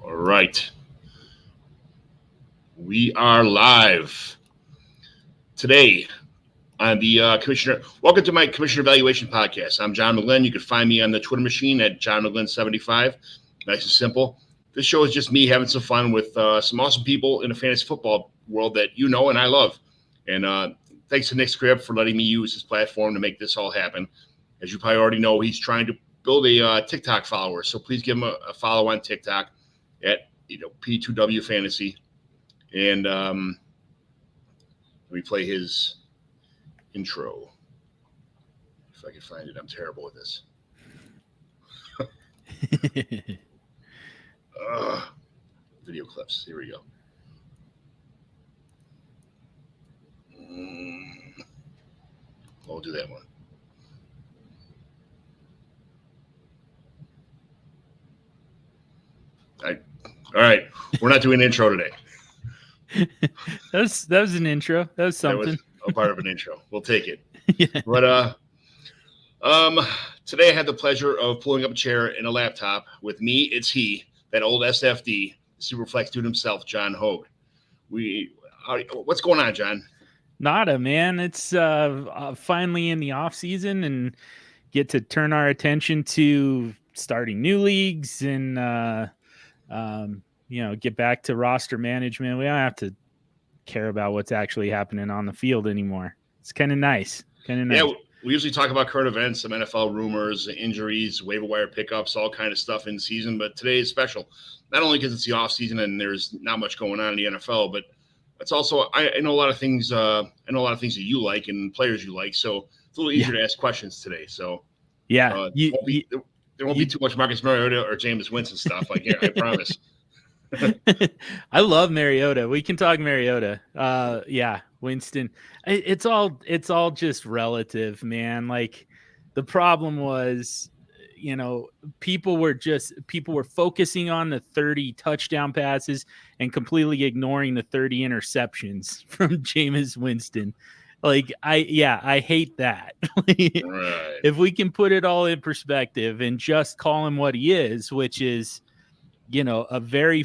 All right. We are live today on the Commissioner. Welcome to my Commissioner Evaluation Podcast. I'm John McGlynn. You can find me on the Twitter machine at John McGlynn75. Nice and simple. This show is just me having some fun with some awesome people in the fantasy football world that you know and I love. And thanks to Nick Scribb for letting me use his platform to make this all happen. As you probably already know, he's trying to build a TikTok follower. So please give him a follow on TikTok at P2W Fantasy. And let me play his intro. If I can find it. I'm terrible at this. Video clips. Here we go. I'll do that one. All right. We're not doing an intro today. That was an intro. That was something. That was a part of an intro. We'll take it. Yeah. But today I had the pleasure of pulling up a chair and a laptop. With me, it's he, that old SFD, Superflex dude himself, John Hogue. What's going on, John? Nada, man. It's finally in the off season and get to turn our attention to starting new leagues and get back to roster management. We don't have to care about what's actually happening on the field anymore. It's kind of nice. Yeah, we usually talk about current events, some NFL rumors, injuries, waiver wire pickups, all kind of stuff in season. But today is special, not only because it's the off season and there's not much going on in the NFL, but it's also I know a lot of things. I know a lot of things that you like and players you like, so it's a little easier to ask questions today. So yeah, there won't be too much Marcus Mariota or Jameis Winston stuff. I promise. I love Mariota. We can talk Mariota. Winston. It's all just relative, man. Like the problem was, people were focusing on the 30 touchdown passes and completely ignoring the 30 interceptions from Jameis Winston. Like I hate that. Right. If we can put it all in perspective and just call him what he is, which is, a very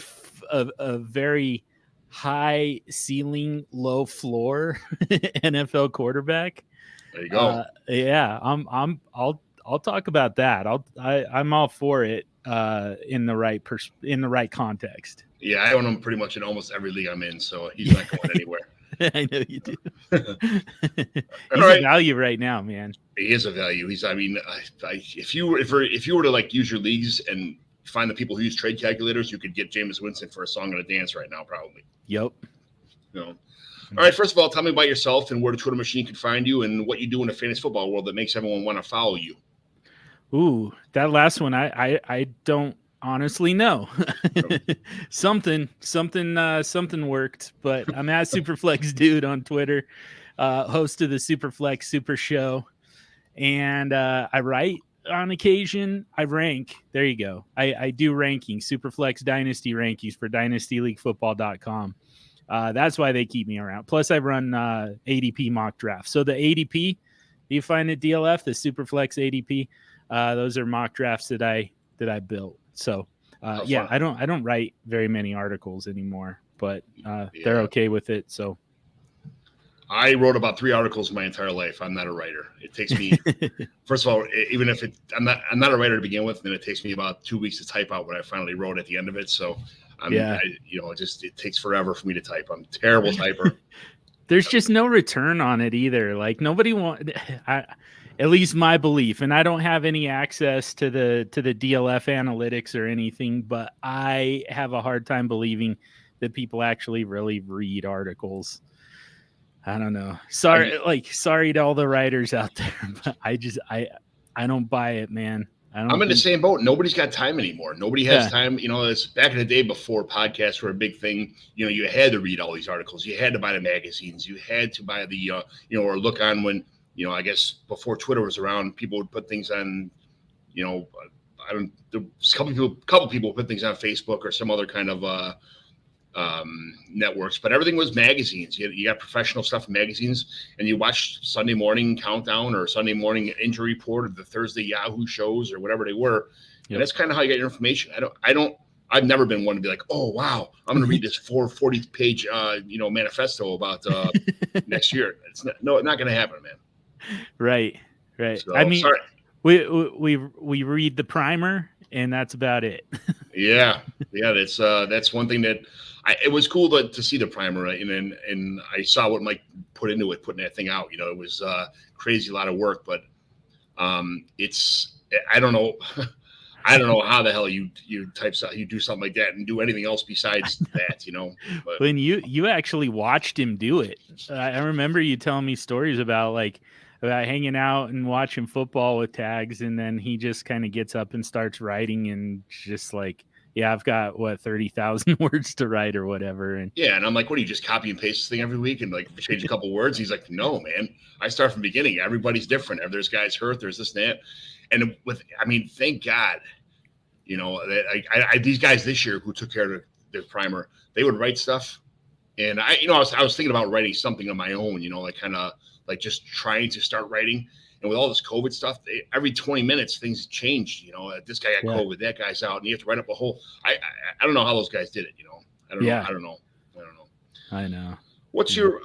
high ceiling, low floor NFL quarterback. There you go. I'll talk about that. I'm all for it in the right context. Yeah, I own him pretty much in almost every league I'm in, so he's not going anywhere. I know you do. He's a value right now, man. He is a value. If you were to like use your leagues and find the people who use trade calculators, you could get Jameis Winston for a song and a dance right now, probably. Yep. All right. First of all, tell me about yourself and where the Twitter machine can find you and what you do in the fantasy football world that makes everyone want to follow you. Ooh, that last one, I don't honestly know. something worked, but I'm at Superflex Dude on Twitter, host of the Superflex Super Show, and I write on occasion. I rank. There you go. I do ranking, Superflex Dynasty rankings for dynastyleaguefootball.com. That's why they keep me around. Plus, I run ADP mock drafts. So the ADP you find at DLF, the Superflex ADP, those are mock drafts that I built. So I don't write very many articles anymore, but they're okay with it. So I wrote about 3 articles my entire life. I'm not a writer. It takes me, first of all, even if I'm not a writer to begin with, then it takes me about 2 weeks to type out what I finally wrote at the end of it. So it takes forever for me to type. I'm a terrible typer. There's just no return on it either. Like nobody at least my belief, and I don't have any access to the DLF analytics or anything, but I have a hard time believing that people actually really read articles. I don't know. Sorry to all the writers out there, but I don't buy it, man. I'm in the same boat. Nobody's got time anymore. Nobody has time. It's back in the day before podcasts were a big thing. You had to read all these articles. You had to buy the magazines. You had to buy the, or look on when, I guess before Twitter was around, people would put things on, a couple people put things on Facebook or some other kind of networks, but everything was magazines. You got professional stuff in magazines, and you watch Sunday Morning Countdown or Sunday Morning Injury Report or the Thursday Yahoo shows or whatever they were. Yep. And that's kind of how you get your information. I don't I've never been one to be like, oh wow, I'm going to read this 440-page manifesto about next year. It's not going to happen, man. Right. So, I mean, sorry. we read the primer, and that's about it. Yeah. That's one thing that it was cool to see the primer, right? And I saw what Mike put into it, putting that thing out. It was crazy, a lot of work, but I don't know. I don't know how the hell you do something like that and do anything else besides that, But when you actually watched him do it, I remember you telling me stories about hanging out and watching football with tags, and then he just kind of gets up and starts writing, and just like, yeah, I've got 30,000 words to write or whatever. And yeah, and I'm like, what do you just copy and paste this thing every week and like change a couple words? He's like, no, man, I start from the beginning. Everybody's different. There's guys hurt. There's this and that. And thank God, these guys this year who took care of the primer, they would write stuff. And I was thinking about writing something on my own, kind of like just trying to start writing. And with all this COVID stuff, every 20 minutes, things changed. This guy got COVID, that guy's out, and you have to write up a whole. I don't know how those guys did it. I don't know. I know. What's your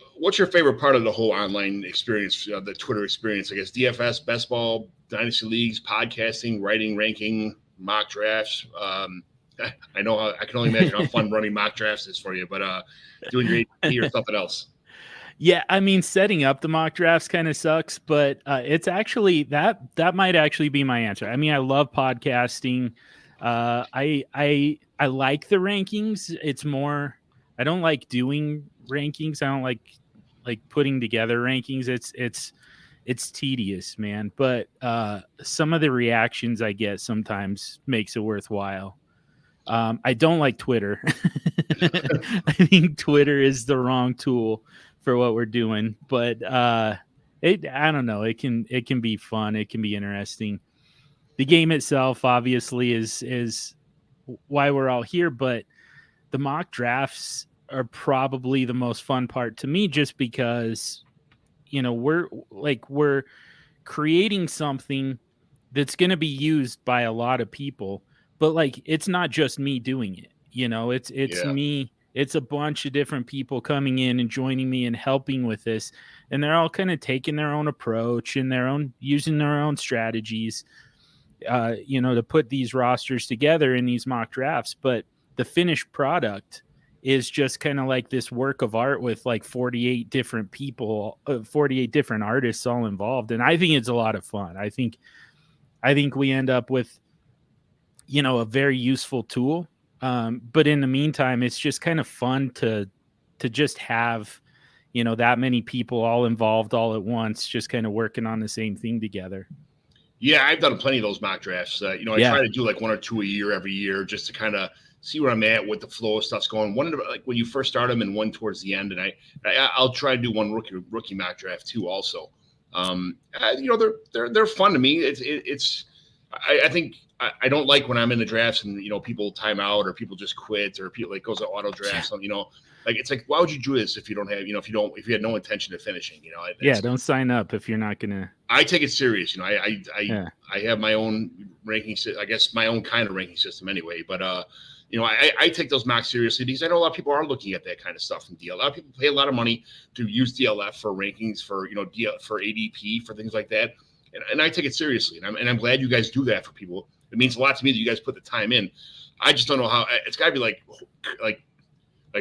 favorite part of the whole online experience, the Twitter experience? I guess DFS, best ball, dynasty leagues, podcasting, writing, ranking, mock drafts. I know I can only imagine how fun running mock drafts is for you, but doing your AP or something else. Yeah, I mean, setting up the mock drafts kind of sucks, but it's actually that might actually be my answer. I mean, I love podcasting. I like the rankings. It's more, I don't like doing rankings. I don't like putting together rankings. It's tedious, man. But some of the reactions I get sometimes makes it worthwhile. I don't like Twitter. I think Twitter is the wrong tool for what we're doing, but I don't know. It can be fun. It can be interesting. The game itself obviously is why we're all here, but the mock drafts are probably the most fun part to me, just because we're creating something that's going to be used by a lot of people, but like, it's not just me doing it. It's me. It's a bunch of different people coming in and joining me and helping with this. And they're all kind of taking their own approach and using their own strategies, to put these rosters together in these mock drafts. But the finished product is just kind of like this work of art with like 48 different people, 48 different artists all involved. And I think it's a lot of fun. I think we end up with, a very useful tool. But in the meantime, it's just kind of fun to just have, that many people all involved all at once, just kind of working on the same thing together. Yeah, I've done plenty of those mock drafts. I try to do like one or two a year every year, just to kind of see where I'm at, what the flow of stuff's going. One like when you first start them, and one towards the end. And I'll try to do one rookie mock draft too, also. They're fun to me. I think I don't like when I'm in the drafts and people time out, or people just quit, or people like goes to auto drafts. Like, it's like, why would you do this if you don't have if you had no intention of finishing? Don't sign up if you're not gonna. I take it serious. I have my own ranking. I guess my own kind of ranking system anyway. But I take those mocks seriously, because I know a lot of people are looking at that kind of stuff in DL. A lot of people pay a lot of money to use DLF for rankings, for for ADP, for things like that. And I take it seriously, and I'm glad you guys do that for people. It means a lot to me that you guys put the time in. I just don't know how. It's got to be like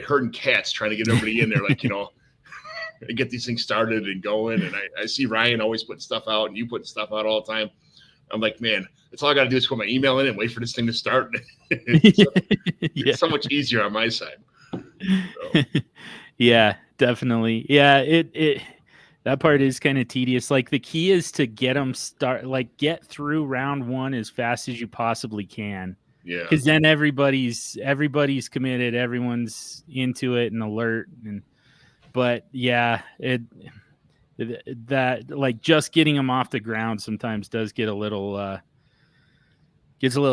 herding cats, trying to get everybody in there, and get these things started and going. And I see Ryan always putting stuff out, and you putting stuff out all the time. I'm like, man, that's all I got to do is put my email in and wait for this thing to start. It's so much easier on my side. So. Yeah, definitely. Yeah, it that part is kind of tedious. Like, the key is to get get through round one as fast as you possibly can. Yeah. Because then everybody's committed, everyone's into it and alert. But yeah, that like just getting them off the ground sometimes does get a little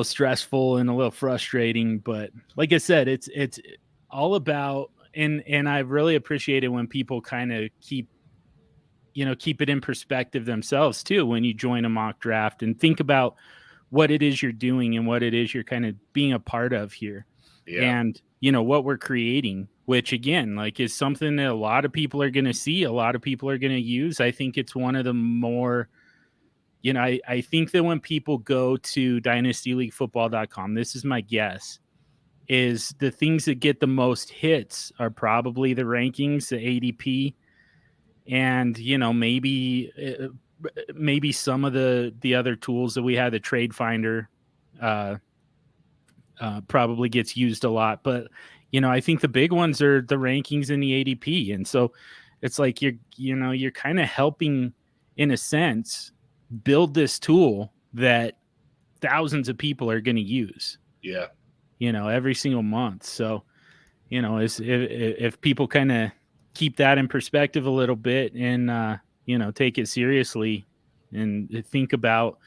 stressful and a little frustrating. But like I said, it's all about, and I really appreciate it when people kind of keep it in perspective themselves too, when you join a mock draft and think about what it is you're doing and what it is you're kind of being a part of here. and what we're creating, which again, like, is something that a lot of people are going to see, a lot of people are going to use. I think it's one of the more, I think that when people go to dynastyleaguefootball.com, this is my guess, is the things that get the most hits are probably the rankings, the ADP, and maybe some of the other tools that we had, the trade finder probably gets used a lot. But I think the big ones are the rankings and the ADP, and so it's like you're kind of helping, in a sense, build this tool that thousands of people are going to use every single month. So if people kind of keep that in perspective a little bit and take it seriously and think about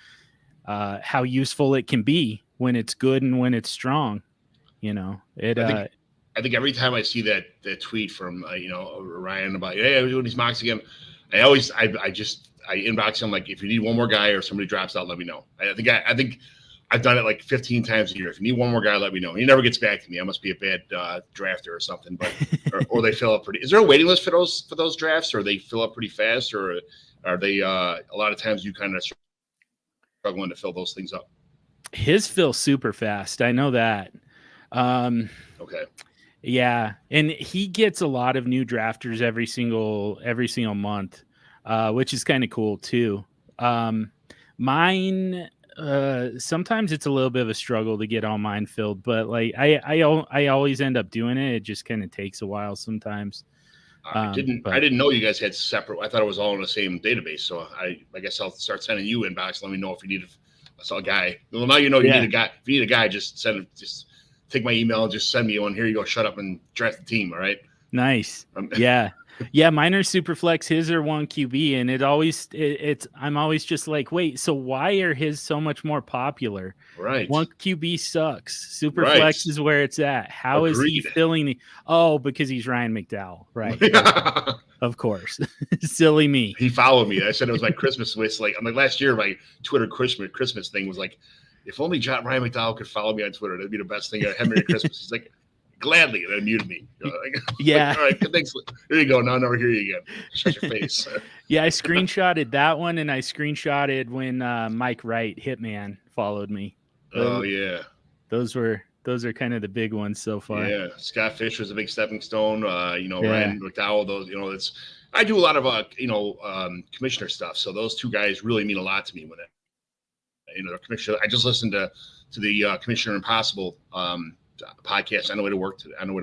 how useful it can be when it's good and when it's strong, I think every time I see that tweet from Ryan about we're doing these mocks again, I inbox him like, if you need one more guy or somebody drops out, let me know. I think I've done it like 15 times a year. If you need one more guy, let me know. He never gets back to me. I must be a bad drafter or something. But or they fill up pretty. Is there a waiting list for those drafts, or they fill up pretty fast, or are they a lot of times you kind of struggling to fill those things up? His fills super fast. I know that. Okay. Yeah, and he gets a lot of new drafters every single month, which is kind of cool too. Mine. Sometimes it's a little bit of a struggle to get all mine filled, but like I always end up doing it. It just kind of takes a while sometimes. I didn't know you guys had separate. I thought it was all in the same database. So I guess I'll start sending you inbox. Let me know if you need a guy. Well, now you need a guy. If you need a guy, just take my email and just send me one. Here you go. Shut up and draft the team. All right. Nice. Yeah, mine are super flex. His are one QB, and I'm always just like, wait, so why are his so much more popular? Right. One QB sucks. Super flex is where it's at. How is he filling the? Oh, because he's Ryan McDowell, right? Of course. Silly me. He followed me. I said it was my Christmas wish. Like last year, my Twitter Christmas thing was like, if only Ryan McDowell could follow me on Twitter, that'd be the best thing. Have Merry Christmas. He's like, gladly, and unmuted me. Yeah. Like, all right, thanks. There you go. Now I'll never hear you again. Shut your face. Yeah, I screenshotted that one, and I screenshotted when Mike Wright, Hitman, followed me. Those are kind of the big ones so far. Yeah, Scott Fish was a big stepping stone. Ryan McDowell. Those, I do a lot of commissioner stuff. So those two guys really mean a lot to me when the commissioner. I just listened to the Commissioner Impossible podcast. I know where to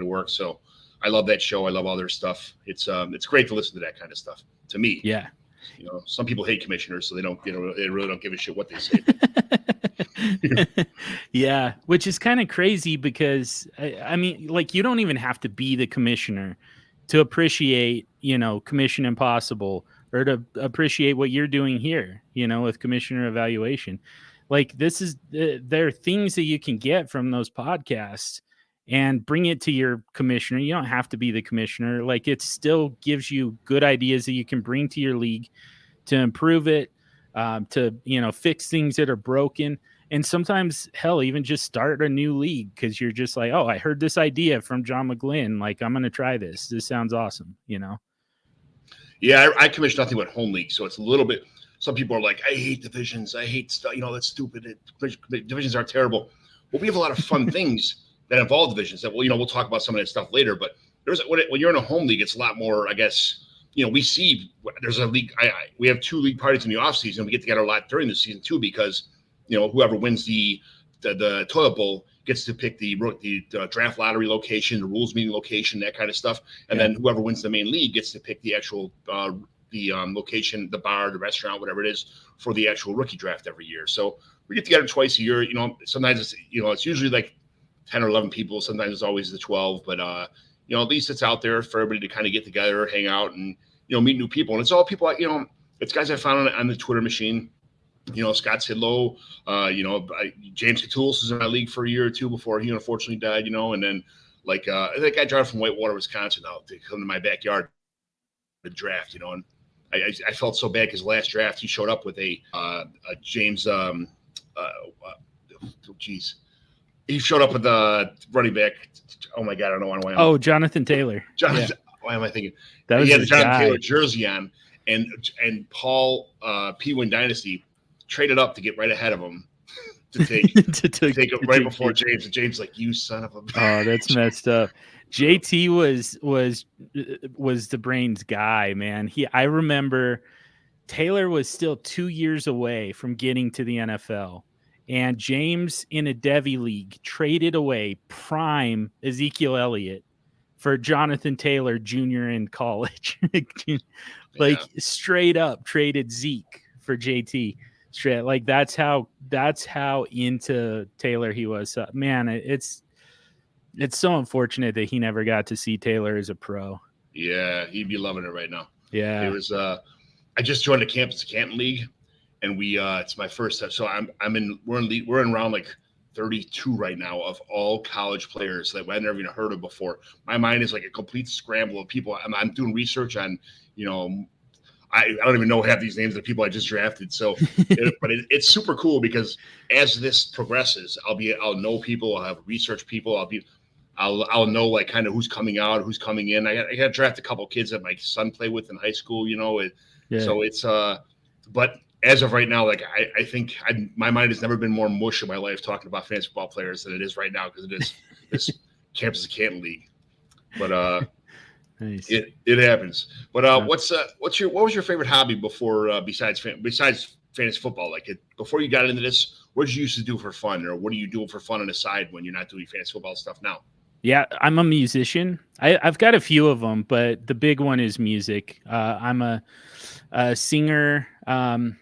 work. So I love that show. I love all their stuff. It's great to listen to that kind of stuff. To me, yeah. Some people hate commissioners, so they don't. They really don't give a shit what they say. Yeah, which is kind of crazy because I mean, like, you don't even have to be the commissioner to appreciate, Commission Impossible, or to appreciate what you're doing here, with commissioner evaluation. Like, there are things that you can get from those podcasts and bring it to your commissioner. You don't have to be the commissioner. Like, it still gives you good ideas that you can bring to your league to improve it, to, fix things that are broken. And sometimes, hell, even just start a new league because you're just like, oh, I heard this idea from John McGlynn. Like, I'm going to try this. This sounds awesome, Yeah, I commission nothing but home league. So it's a little bit, some people are like, I hate divisions. I hate stuff. That's stupid. Divisions are terrible. Well, we have a lot of fun things that involve divisions that, we'll talk about some of that stuff later. But when you're in a home league, it's a lot more, I guess, we see there's a league. We have 2 league parties in the off season. We get together a lot during the season too, because, whoever wins the toilet bowl gets to pick the draft lottery location, the rules meeting location, that kind of stuff. And then whoever wins the main league gets to pick the actual, location, the bar, the restaurant, whatever it is, for the actual rookie draft every year. So we get together twice a year. Sometimes it's, it's usually like 10 or 11 people. Sometimes it's always the 12, but, at least it's out there for everybody to kind of get together, hang out, and, meet new people. And it's all people, it's guys I found on the Twitter machine. Scott Sidlow, James Catoulis was in my league for a year or two before he unfortunately died, and then that guy drove from Whitewater, Wisconsin out to come to my backyard to draft, and I felt so bad because last draft he showed up with a James, he showed up with the running back. Oh my God, I don't know why. Oh, Jonathan Taylor. Jonathan. Yeah. Why am I thinking? That was he had the his Jonathan guy. Taylor jersey on, and Paul P1 Dynasty traded up to get right ahead of him to take it right before James. And James like, you son of a bitch. Oh, that's messed up. JT was the brains guy, man. I remember Taylor was still 2 years away from getting to the NFL, and James in a Devy league traded away prime Ezekiel Elliott for Jonathan Taylor Jr. in college. Straight up traded Zeke for JT. Straight, like that's how into Taylor he was. Man, it's so unfortunate that he never got to see Taylor as a pro. Yeah, he'd be loving it right now. Yeah, it was. I just joined the Campus Canton League, and we it's my first time. So we're in round like 32 right now of all college players that I've never even heard of before. My mind is like a complete scramble of people. I'm doing research on, I don't even know half these names of people I just drafted. So, but it's super cool because as this progresses, I'll know people. I'll have research people. I'll know like kind of who's coming out, who's coming in. I got to draft a couple kids that my son played with in high school. So it's but as of right now, like I think my mind has never been more mush in my life talking about fantasy football players than it is right now because it is this Campus Canton League. But nice. It happens. But what was your favorite hobby before besides fantasy football? Like before you got into this, what did you used to do for fun, or what are you doing for fun on the side when you're not doing fantasy football stuff now? Yeah, I'm a musician. I've got a few of them, but the big one is music. I'm a singer. I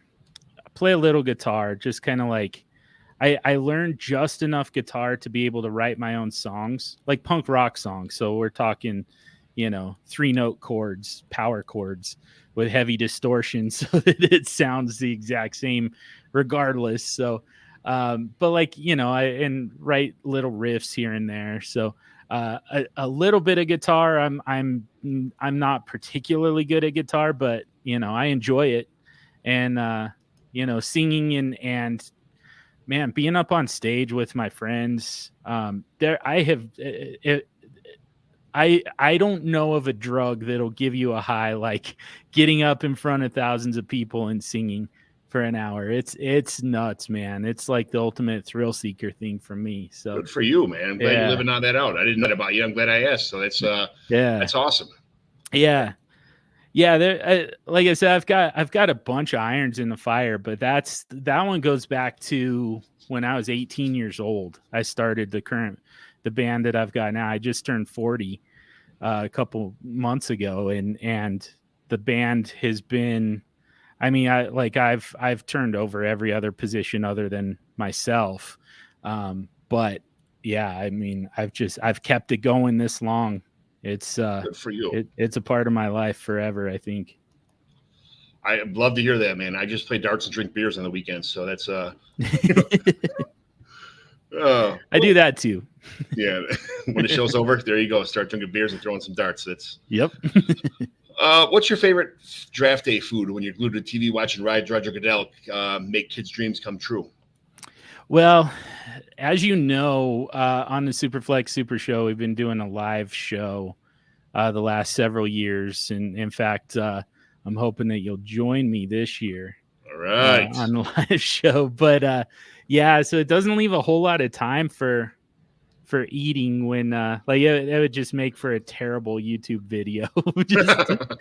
play a little guitar, just kind of like I learned just enough guitar to be able to write my own songs, like punk rock songs. So we're talking, 3-note chords, power chords with heavy distortion so that it sounds the exact same regardless. So, but like, I write little riffs here and there. So, a little bit of guitar. I'm not particularly good at guitar, but I enjoy it. And, singing and man, being up on stage with my friends, I don't know of a drug that'll give you a high like getting up in front of thousands of people and singing for an hour. It's nuts, man. It's like the ultimate thrill seeker thing for me. So good for you, man. I'm glad you're living on that out. I didn't know that about you. I'm glad I asked. So that's that's awesome. Yeah. Yeah, like I said, I've got a bunch of irons in the fire, but that one goes back to when I was 18 years old. I started the band that I've got now. I just turned 40 a couple months ago, and the band has been. I mean, I've turned over every other position other than myself, but yeah, I mean, I've kept it going this long. It's good for you. It's a part of my life forever, I think. I'd love to hear that, man. I just play darts and drink beers on the weekends, so that's I do that too. Yeah, when the show's over, there you go. Start drinking beers and throwing some darts. That's yep. What's your favorite draft day food when you're glued to TV watching Ride, Roger Goodell make kids' dreams come true? Well, as you know, on the Superflex Super Show, we've been doing a live show the last several years. And in fact, I'm hoping that you'll join me this year. All right. On the live show. But yeah, so it doesn't leave a whole lot of time for eating when it would just make for a terrible YouTube video. Just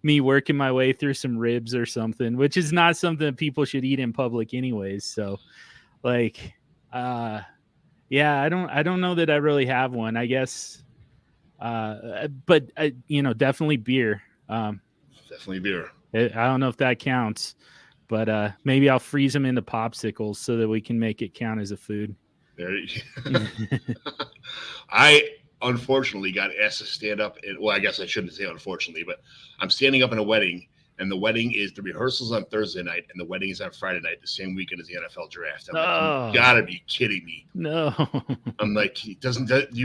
me working my way through some ribs or something, which is not something that people should eat in public anyways. So like, yeah, I don't know that I really have one, I guess. But definitely beer. Definitely beer. I don't know if that counts, but maybe I'll freeze them into popsicles so that we can make it count as a food. I unfortunately got asked to stand up. I guess I shouldn't say unfortunately, but I'm standing up in a wedding. And the wedding is the rehearsals on Thursday night, and the wedding is on Friday night, the same weekend as the NFL draft. I'm like, you gotta be kidding me! No, I'm like, you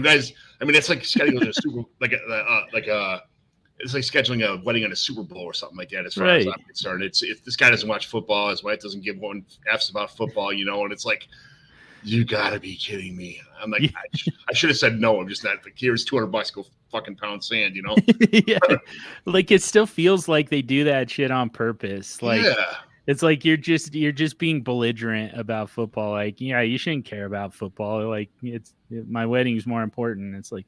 guys? I mean, it's like scheduling a Super, it's like scheduling a wedding on a Super Bowl or something like that. As far as I'm concerned, it's if this guy doesn't watch football, his wife doesn't give one F's about football, and it's like, You gotta be kidding me. I'm like, Yeah. I should have said no. I'm just not like, here's $200, go fucking pound sand, you know? Yeah. Like it still feels like they do that shit on purpose. Like Yeah. it's like you're just being belligerent about football. Like, yeah, you shouldn't care about football. Like my wedding is more important. It's like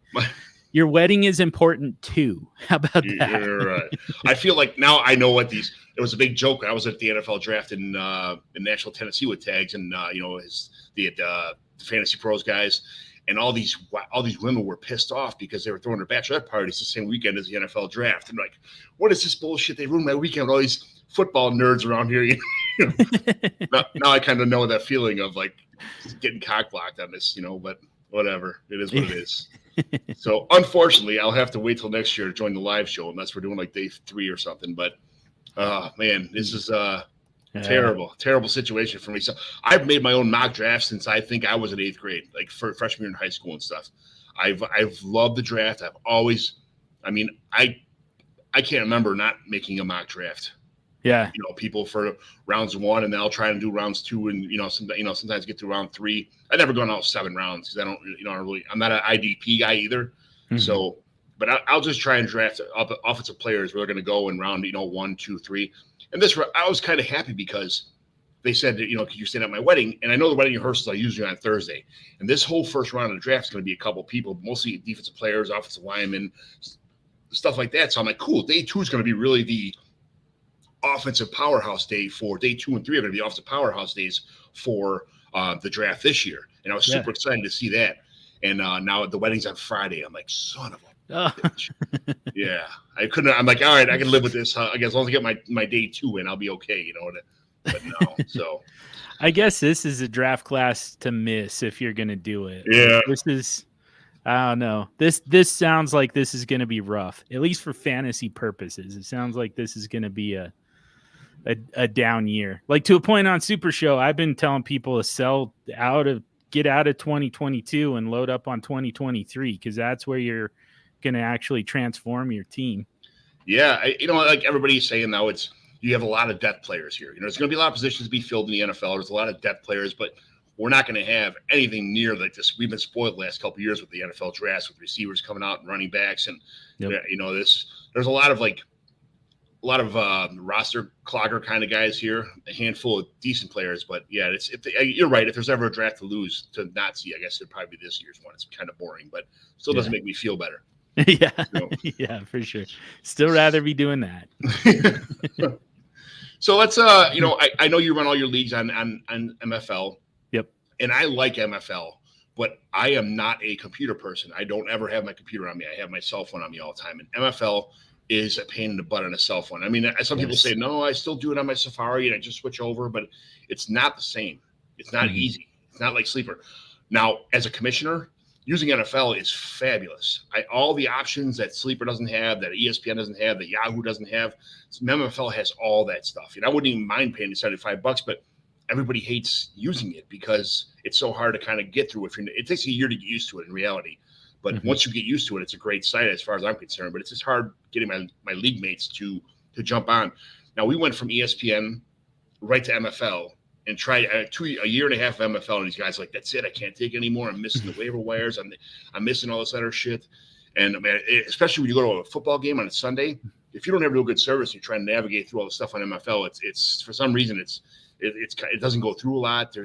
your wedding is important too. How about that? You're right. I feel like now I know what these. It was a big joke. I was at the NFL draft in Nashville, Tennessee, with tags, and the fantasy pros guys, and all these women were pissed off because they were throwing their bachelorette parties the same weekend as the NFL draft. And like, what is this bullshit? They ruined my weekend with all these football nerds around here. Now I kind of know that feeling of like getting cock blocked on this, but whatever. It is what it is. So unfortunately, I'll have to wait till next year to join the live show unless we're doing like day 3 or something. But man, this is terrible situation for me. So I've made my own mock draft since I think I was in 8th grade, like for freshman year in high school and stuff. I've loved the draft. I can't remember not making a mock draft. Yeah. People for rounds 1, and then I'll try and do rounds 2, and sometimes get to round 3. I've never gone out 7 rounds because I don't, I'm not an IDP guy either. Mm-hmm. So, but I'll just try and draft offensive players where they're going to go in round 1, 2, 3. And this, I was kind of happy because they said that, could you stand at my wedding? And I know the wedding rehearsals are usually on Thursday, and this whole first round of the draft is going to be a couple people, mostly defensive players, offensive linemen, stuff like that. So I'm like, cool. Day 2 is going to be really the offensive powerhouse day. For day 2 and 3 are going to be offensive powerhouse days for the draft this year. And I was super excited to see that. And now the wedding's on Friday. I'm like, son of a bitch. Yeah. I'm like, all right, I can live with this. I guess as long as I get my day 2 in, I'll be okay, but no. So I guess this is a draft class to miss if you're going to do it. Yeah. Like, this is, I don't know. This sounds like this is going to be rough, at least for fantasy purposes. It sounds like this is going to be a down year. Like, to a point on Super Show, I've been telling people to get out of 2022 and load up on 2023, because that's where you're going to actually transform your team. Yeah, like everybody's saying now, you have a lot of depth players here. There's going to be a lot of positions to be filled in the NFL. There's a lot of depth players, but we're not going to have anything near like this. We've been spoiled the last couple of years with the NFL drafts, with receivers coming out and running backs, and there's a lot of roster clogger kind of guys here, a handful of decent players. But yeah, you're right. If there's ever a draft to lose to not see, I guess it'd probably be this year's one. It's kind of boring, but still doesn't make me feel better. Yeah, yeah, for sure. Still rather be doing that. So let's I know you run all your leagues on MFL. Yep. And I like MFL, but I am not a computer person. I don't ever have my computer on me. I have my cell phone on me all the time. And MFL is a pain in the butt on a cell phone. I mean, some people say, no, I still do it on my Safari and I just switch over, but it's not the same. It's not easy. It's not like Sleeper. Now, as a commissioner, using NFL is fabulous. All the options that Sleeper doesn't have, that ESPN doesn't have, that Yahoo doesn't have, MFL has all that stuff. And I wouldn't even mind paying the $75, but everybody hates using it because it's so hard to kind of get through. It takes a year to get used to it in reality. But once you get used to it, it's a great site as far as I'm concerned. But it's just hard getting my league mates to jump on. Now, we went from ESPN right to MFL and tried a year and a half of MFL. And these guys are like, that's it. I can't take it anymore. I'm missing the waiver wires. I'm missing all this other shit. And, man, especially when you go to a football game on a Sunday, if you don't have real good service, you're trying to navigate through all the stuff on MFL. It's for some reason, it doesn't go through a lot.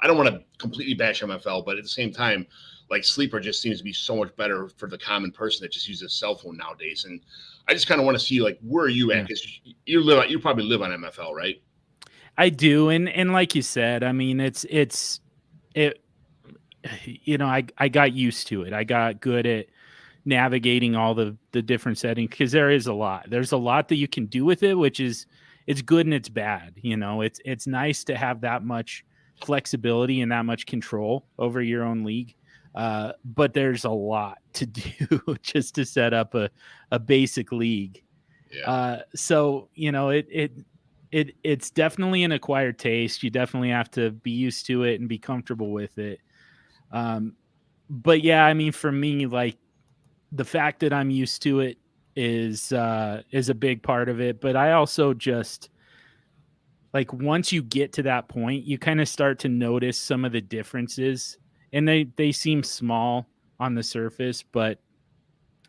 I don't want to completely bash MFL, but at the same time, like Sleeper just seems to be so much better for the common person that just uses a cell phone nowadays. And I just kind of want to see, like, where are you at? Because you probably live on MFL, right? I do, and like you said, I mean, I got used to it. I got good at navigating all the different settings, because there's a lot that you can do with it, which is, it's good and it's bad. It's nice to have that much flexibility and that much control over your own league. But there's a lot to do just to set up a basic league. Yeah. So, it's definitely an acquired taste. You definitely have to be used to it and be comfortable with it. But yeah, I mean, for me, like, the fact that I'm used to it is a big part of it. But I also like once you get to that point, you kind of start to notice some of the differences, and they seem small on the surface, but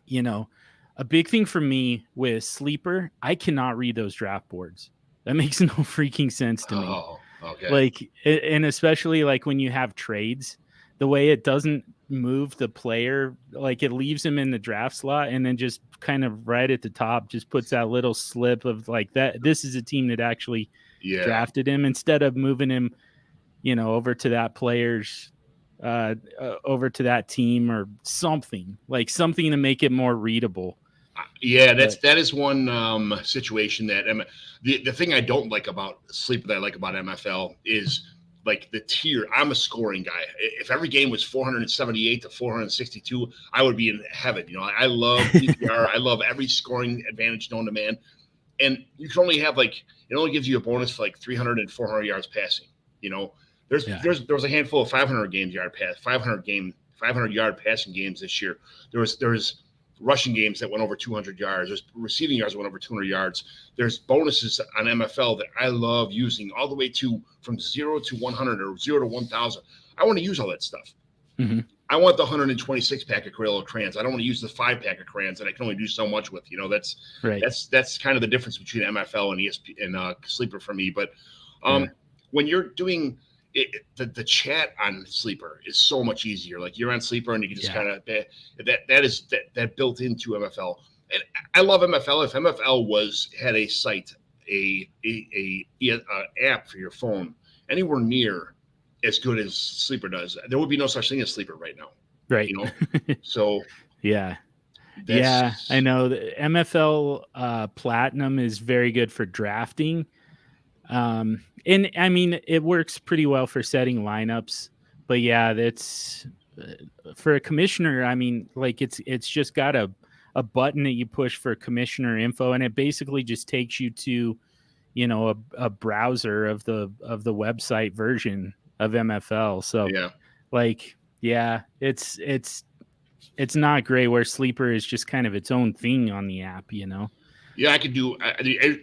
you know, a big thing for me with Sleeper, I cannot read those draft boards. That makes no freaking sense to me. Oh, okay. Like, and especially like when you have trades, the way it doesn't move the player, like it leaves him in the draft slot and then just kind of right at the top just puts that little slip of like that. This is a team that actually drafted him instead of moving him, over to that player's over to that team or something to make it more readable. Yeah, that is one situation that the thing I don't like about Sleeper that I like about MFL is like the tier. I'm a scoring guy. If every game was 478 to 462, I would be in heaven. I love PPR. I love every scoring advantage known to man. And you can only have it only gives you a bonus for like 300 and 400 yards passing. There was a handful of 500 yard passing games this year. There's rushing games that went over 200 yards. There's receiving yards that went over 200 yards. There's bonuses on MFL that I love using all the way to from 0 to 100 or 0 to 1,000. I want to use all that stuff. Mm-hmm. I want the 126 pack of Crayola crayons. I don't want to use the 5 pack of crayons that I can only do so much with. That's right. That's kind of the difference between MFL and ESP and Sleeper for me. But when you're doing the chat on Sleeper is so much easier. Like you're on Sleeper and you can just kind of that built into MFL. And I love MFL. If MFL had a site, a app for your phone anywhere near as good as Sleeper does, there would be no such thing as Sleeper right now. Right. So yeah, I know the MFL Platinum is very good for drafting. And I mean, it works pretty well for setting lineups, but yeah, that's for a commissioner. I mean, like it's just got a button that you push for commissioner info, and it basically just takes you to, a browser of the website version of MFL. So it's not great where Sleeper is just kind of its own thing on the app, Yeah, I could do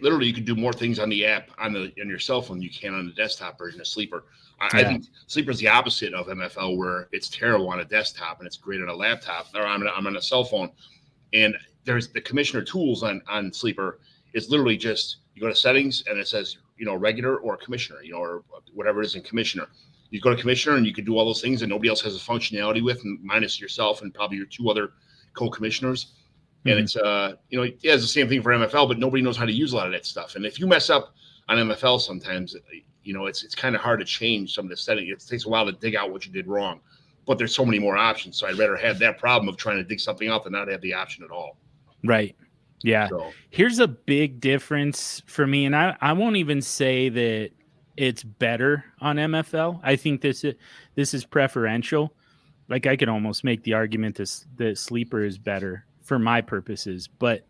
literally. You could do more things on the app on your cell phone than you can on the desktop version of Sleeper. I think Sleeper is the opposite of MFL, where it's terrible on a desktop and it's great on a laptop or I'm on a cell phone. And there's the commissioner tools on Sleeper. It's literally just you go to settings and it says regular or commissioner, or whatever it is in commissioner. You go to commissioner and you can do all those things that nobody else has a functionality with, minus yourself and probably your 2 other co-commissioners. And it's it's the same thing for MFL, but nobody knows how to use a lot of that stuff. And if you mess up on MFL, sometimes it's kind of hard to change some of the settings. It takes a while to dig out what you did wrong, but there's so many more options. So I'd rather have that problem of trying to dig something out than not have the option at all. Right. Yeah. So here's a big difference for me, and I won't even say that it's better on MFL. I think this is preferential. Like I could almost make the argument that Sleeper is better for my purposes, but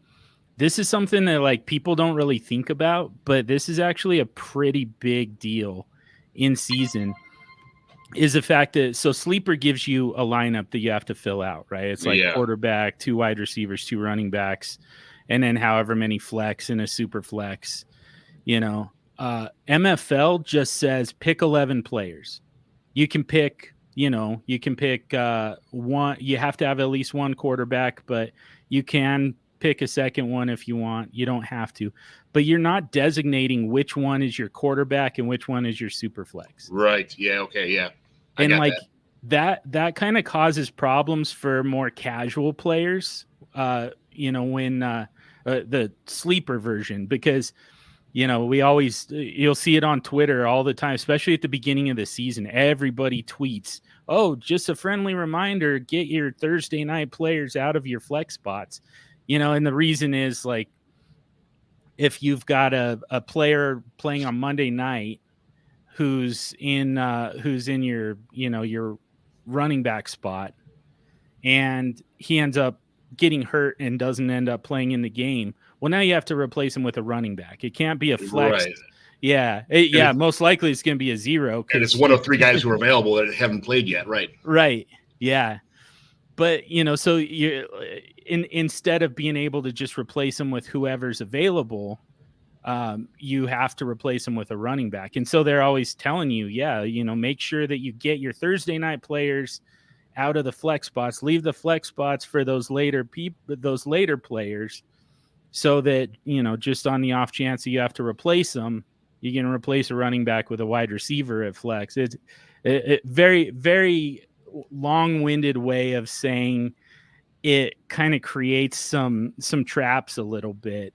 this is something that like people don't really think about, but this is actually a pretty big deal in season, is the fact that Sleeper gives you a lineup that you have to fill out, right? It's like quarterback, 2 wide receivers, 2 running backs, and then however many flex and a super flex. MFL just says pick 11 players. You can pick one. You have to have at least 1 quarterback, but you can pick a second one if you want. You don't have to, but you're not designating which one is your quarterback and which one is your super flex. Right. Yeah. Okay. Yeah. And like that kind of causes problems for more casual players, when the Sleeper version, because you'll see it on Twitter all the time, especially at the beginning of the season. Everybody tweets, "Oh, just a friendly reminder, get your Thursday night players out of your flex spots." And the reason is like, if you've got a player playing on Monday night who's in your, your running back spot, and he ends up getting hurt and doesn't end up playing in the game, well, now you have to replace him with a running back. It can't be a flex. Right. Yeah. Most likely it's going to be a 0. And it's one of 3 guys who are available that haven't played yet. Right. Right. Yeah. But, so you instead of being able to just replace him with whoever's available, you have to replace them with a running back. And so they're always telling you, make sure that you get your Thursday night players out of the flex spots, leave the flex spots for those later players, so that, just on the off chance that you have to replace them, you can replace a running back with a wide receiver at flex. It's very, very long-winded way of saying it kind of creates some traps a little bit.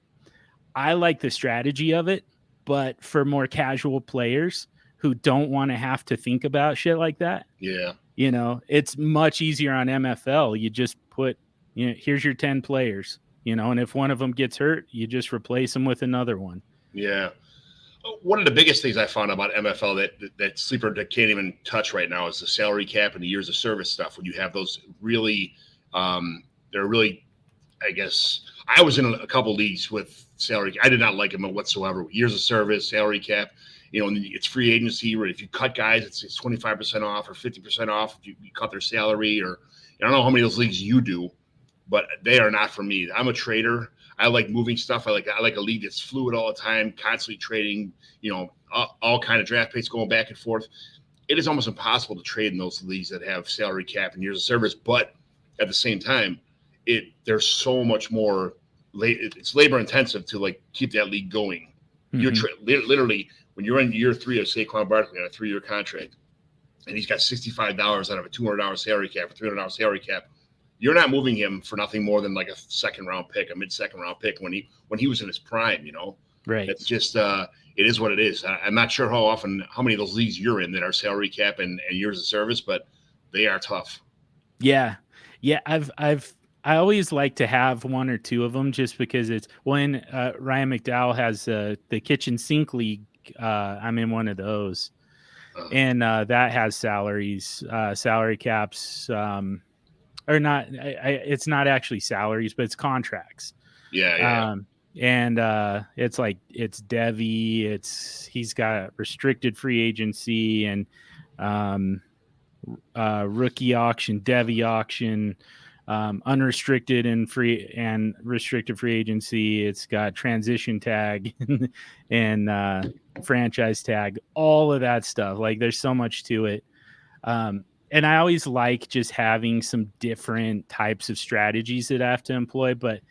I like the strategy of it, but for more casual players who don't want to have to think about shit like that, it's much easier on MFL. You just put, here's your 10 players, and if one of them gets hurt, you just replace them with another one. Yeah. One of the biggest things I found about MFL that Sleeper can't even touch right now is the salary cap and the years of service stuff. When you have those really, they're really, I guess, I was in a couple leagues with salary. I did not like them whatsoever. Years of service, salary cap, and it's free agency. Where if you cut guys, it's 25% off or 50% off if you cut their salary. Or I don't know how many of those leagues you do, but they are not for me. I'm a trader. I like moving stuff. I like a league that's fluid all the time, constantly trading. All kind of draft picks going back and forth. It is almost impossible to trade in those leagues that have salary cap and years of service. But at the same time, there's so much more. It's labor intensive to keep that league going. Mm-hmm. You're literally when you're in year 3 of Saquon Barkley on a 3-year contract, and he's got $65 out of a $200 salary cap or $300 salary cap. You're not moving him for nothing more than like a second round pick, a mid-second round pick when he was in his prime. Right? It's just it is what it is. I'm not sure how many of those leagues you're in that are salary cap and years of service, but they are tough. Yeah. I always like to have one or two of them just because it's when Ryan McDowell has the kitchen sink league. I'm in one of those, and that has salary caps, or not. It's not actually salaries, but it's contracts. Yeah. And it's Devi. He's got restricted free agency and rookie auction, Devi auction. Unrestricted and free and restricted free agency. It's got transition tag and franchise tag, all of that stuff. There's so much to it. And I always like just having some different types of strategies that I have to employ. But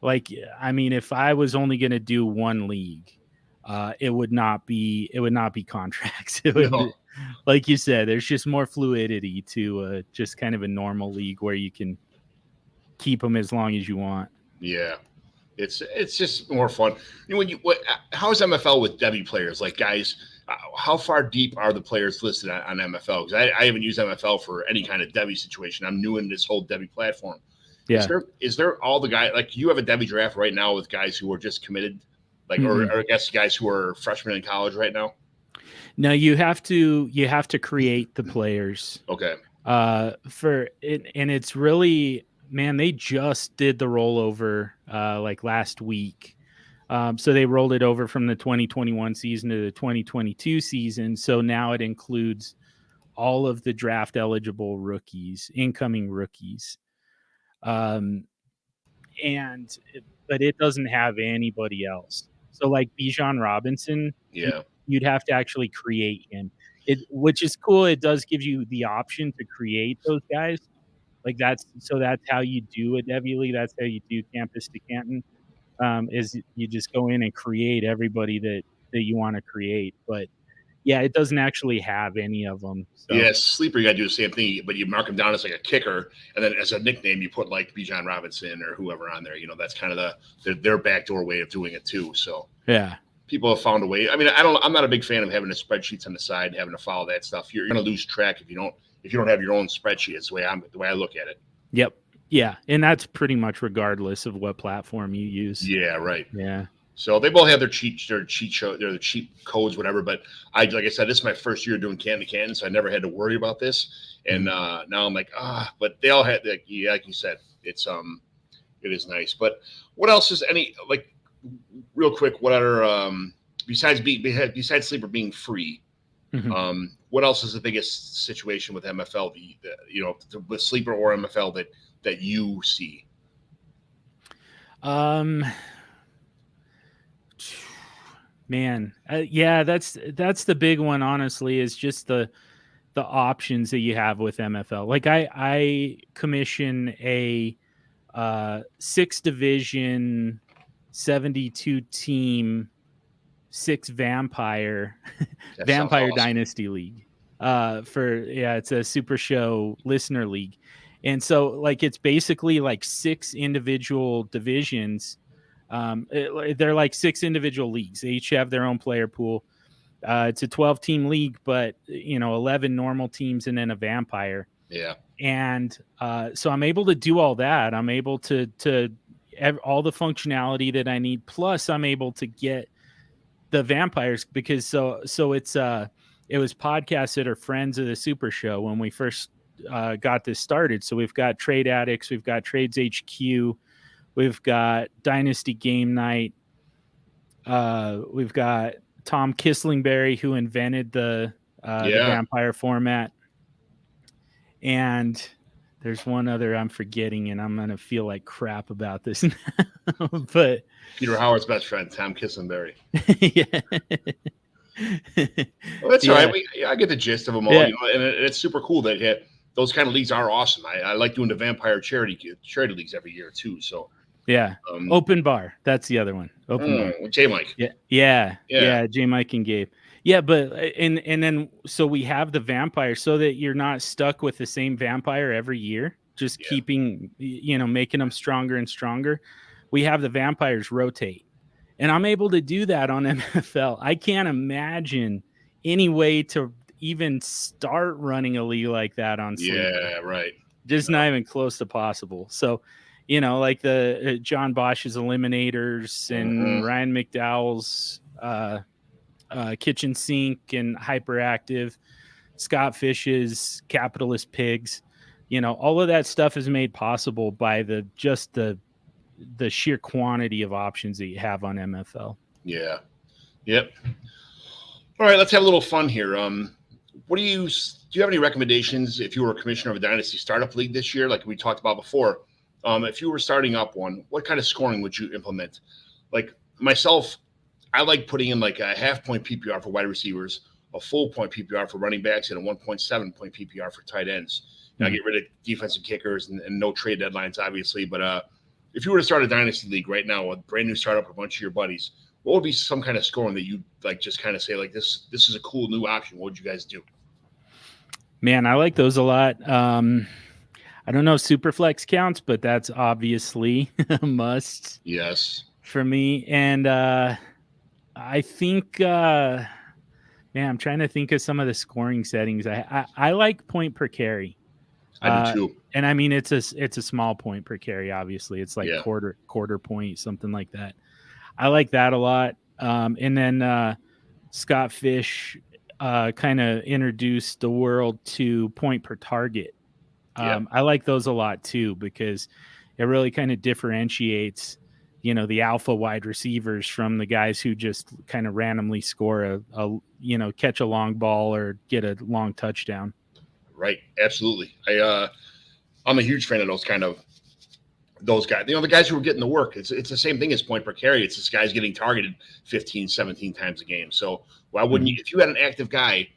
if I was only going to do one league, it would not be contracts. Like you said, there's just more fluidity to just kind of a normal league where you can keep them as long as you want. Yeah, it's just more fun. How is MFL with Debbie players? Guys, how far deep are the players listed on MFL? Because I haven't used MFL for any kind of Debbie situation. I'm new in this whole Debbie platform. Yeah. Is there all the guys you have a Debbie draft right now with guys who are just committed, or I guess guys who are freshmen in college right now? No, you have to create the players. Okay. For it, and it's really. Man, they just did the rollover last week. So they rolled it over from the 2021 season to the 2022 season. So now it includes all of the draft eligible incoming rookies. But it doesn't have anybody else. So Bijan Robinson, you'd have to actually create him. Which is cool. It does give you the option to create those guys. That's how you do a Debbie League. That's how you do campus to Canton. Is you just go in and create everybody that you want to create. But yeah, it doesn't actually have any of them. So. Yeah, Sleeper, you got to do the same thing, but you mark them down as a kicker, and then as a nickname, you put Bijan Robinson or whoever on there. That's kind of their backdoor way of doing it too. So yeah, people have found a way. I'm not a big fan of having the spreadsheets on the side, having to follow that stuff. You're going to lose track if you don't have your own spreadsheet. It's the way I look at it. Yep. Yeah. And that's pretty much regardless of what platform you use. Yeah. Right. Yeah. So they both have their cheat codes, whatever. But like I said, this is my first year doing Canton to Canton, so I never had to worry about this. And now I'm but they all had like you said, it is nice. But what else is real quick? What other besides Sleeper being free? Mm-hmm. What else is the biggest situation with MFL, with Sleeper or MFL that you see? Man, yeah, that's the big one. Honestly, is just the options that you have with MFL. Like I commission a 6 division, 72 team, 6 vampire That sounds vampire awesome. dynasty league. It's a Super Show listener league, and so like it's basically like 6 individual divisions. They're like 6 individual leagues. They each have their own player pool. It's a 12-team league, but 11 normal teams and then a vampire. Yeah. And so I'm able to do all that. I'm able to all the functionality that I need. Plus, I'm able to get the vampires because so it's it was podcasts that are friends of the Super Show when we first got this started. So we've got Trade Addicts, we've got Trades HQ, we've got Dynasty Game Night, we've got Tom Kislingberry, who invented the vampire format, and there's one other I'm forgetting, and I'm gonna feel like crap about this now. But Peter Howard's best friend, Tom Kislingberry. Yeah. Well, that's all right. I get the gist of them all, Yeah. And it's super cool that those kind of leagues are awesome. I like doing the vampire charity leagues every year too. So yeah, Open Bar. That's the other one. Open Bar. J Mike. Yeah. J Mike and Gabe. Yeah, but and then so we have the vampire so that you're not stuck with the same vampire every year, just keeping making them stronger and stronger. We have the vampires rotate, and I'm able to do that on MFL. I can't imagine any way to even start running a league like that on Sleeper. Yeah, right. Just not even close to possible. So, like the John Bosch's Eliminators and Ryan McDowell's Kitchen Sink and Hyperactive, Scott Fish's Capitalist Pigs, all of that stuff is made possible by the sheer quantity of options that you have on MFL. Yeah. Yep. All right, let's have a little fun here. Do you have any recommendations if you were a commissioner of a Dynasty Startup League this year, like we talked about before? If you were starting up one, what kind of scoring would you implement? Like myself, I like putting in like a 0.5-point PPR for wide receivers, a full point PPR for running backs, and a 1.7-point PPR for tight ends. Now get rid of defensive kickers and no trade deadlines, obviously. But if you were to start a Dynasty League right now, a brand new startup, a bunch of your buddies, what would be some kind of scoring that you like just kind of say like this is a cool new option? What would you guys do? Man, I like those a lot. I don't know if Superflex counts, but that's obviously a must. Yes. For me. And I think I'm trying to think of some of the scoring settings. I like point per carry. I do too. And I mean it's a small point per carry, obviously. It's like quarter point, something like that. I like that a lot. And then Scott Fish kind of introduced the world to point per target. I like those a lot too, because it really kind of differentiates, the alpha wide receivers from the guys who just kind of randomly score catch a long ball or get a long touchdown. Right. Absolutely. I'm a huge fan of those guys. The guys who are getting the work. It's the same thing as point per carry. It's this guy's getting targeted 15, 17 times a game. So why wouldn't you, if you had an active guy,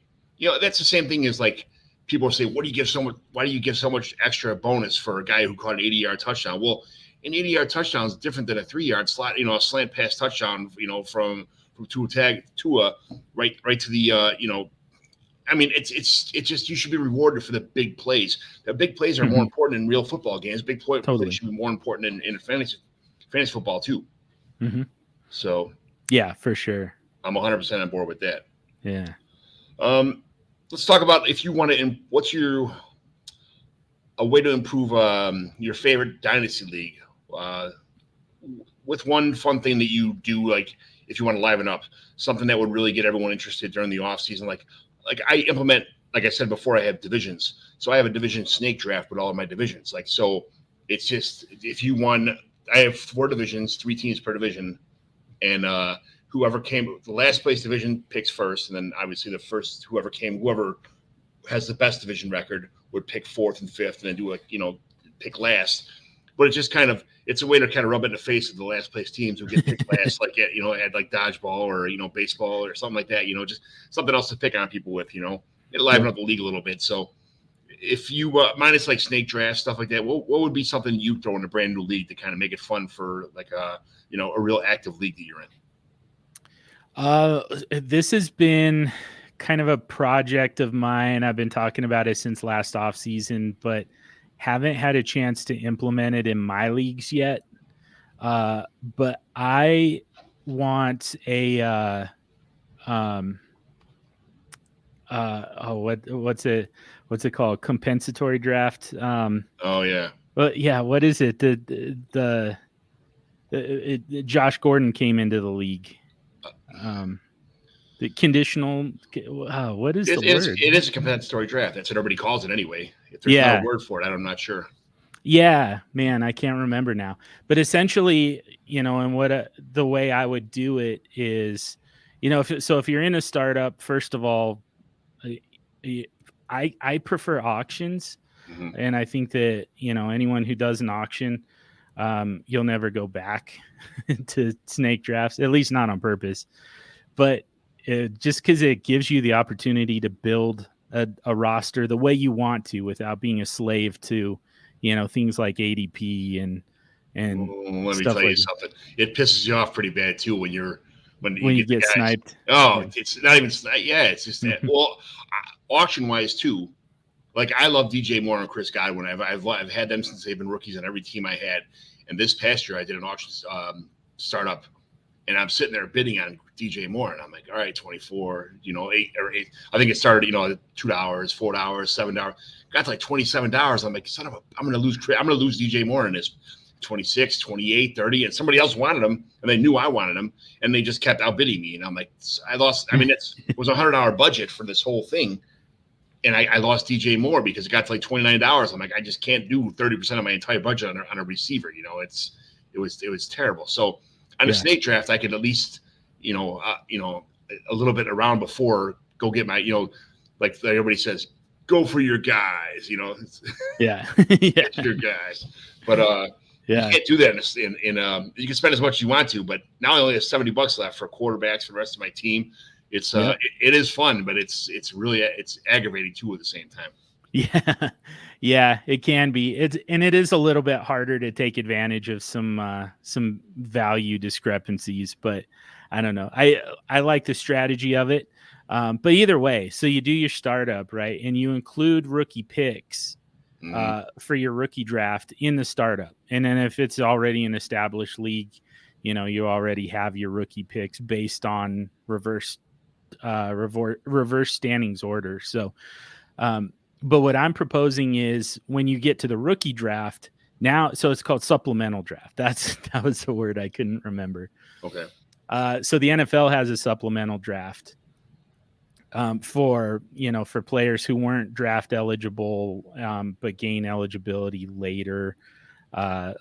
that's the same thing as like people say, why do you give so much extra bonus for a guy who caught an 80-yard touchdown? Well, an 80-yard touchdown is different than a 3-yard slot, a slant pass touchdown, from Tua right to the, I mean, it's just you should be rewarded for the big plays. The big plays are more important in real football games. Big plays should be more important in fantasy football too. Mm-hmm. So yeah, for sure, I'm 100% on board with that. Yeah. Let's talk about if you want to. What's a way to improve your favorite Dynasty League? With one fun thing that you do, like if you want to liven up, something that would really get everyone interested during the off season, like I implement, like I said before, I have divisions. So I have a division snake draft with all of my divisions. Like, so it's just, if you won, I have 4 divisions, 3 teams per division. And whoever came, the last place division picks first. And then obviously whoever has the best division record would pick 4th and 5th and then pick last. But it it's a way to kind of rub it in the face of the last place teams who get picked last, like at like dodgeball or baseball or something like that. Just something else to pick on people with. It liven up the league a little bit. So if you minus like snake draft stuff like that, what would be something you throw in a brand new league to kind of make it fun for like a real active league that you're in? This has been kind of a project of mine. I've been talking about it since last offseason, but haven't had a chance to implement it in my leagues yet. But I want a what's it called? Compensatory draft. Oh yeah. But yeah, what is it? Josh Gordon came into the league. The conditional. What is the word? It is a compensatory draft. That's what everybody calls it anyway. If there's not a word for it, I'm not sure. Yeah, man, I can't remember now. But essentially, and what the way I would do it is, if you're in a startup, first of all, I prefer auctions, and I think that anyone who does an auction, you'll never go back to snake drafts, at least not on purpose. But just because it gives you the opportunity to build a roster the way you want to without being a slave to things like ADP and let me tell you something. It pisses you off pretty bad too when you get sniped. Oh, it's not even sniped. Yeah, it's just that. Well, auction wise too. Like I love DJ Moore and Chris Godwin. I've had them since they've been rookies on every team I had. And this past year I did an auction startup, and I'm sitting there bidding on DJ Moore, and I'm like, all right, 24, 8 or 8. I think it started, $2, $4, $7. Got to like $27. I'm like, I'm going to lose DJ Moore in this 26, 28, 30. And somebody else wanted him, and they knew I wanted him, and they just kept outbidding me. And I'm like, I lost. I mean, it was a $100 budget for this whole thing. And I lost DJ Moore because it got to like $29. I'm like, I just can't do 30% of my entire budget on a receiver. It was terrible. So on a snake draft, I could at least, a little bit around before go get my, like everybody says, go for your guys, Yeah. Get your guys. But you can't do that you can spend as much as you want to, but now I only have $70 left for quarterbacks for the rest of my team. It's it is fun, but it's really aggravating too at the same time. Yeah, it can be. It is a little bit harder to take advantage of some value discrepancies, but I don't know. I like the strategy of it. But either way, so you do your startup, right? And you include rookie picks for your rookie draft in the startup. And then if it's already an established league, you already have your rookie picks based on reverse standings order. So, but what I'm proposing is when you get to the rookie draft now, so it's called supplemental draft. That was the word I couldn't remember. Okay. So the NFL has a supplemental draft for players who weren't draft eligible, but gain eligibility later.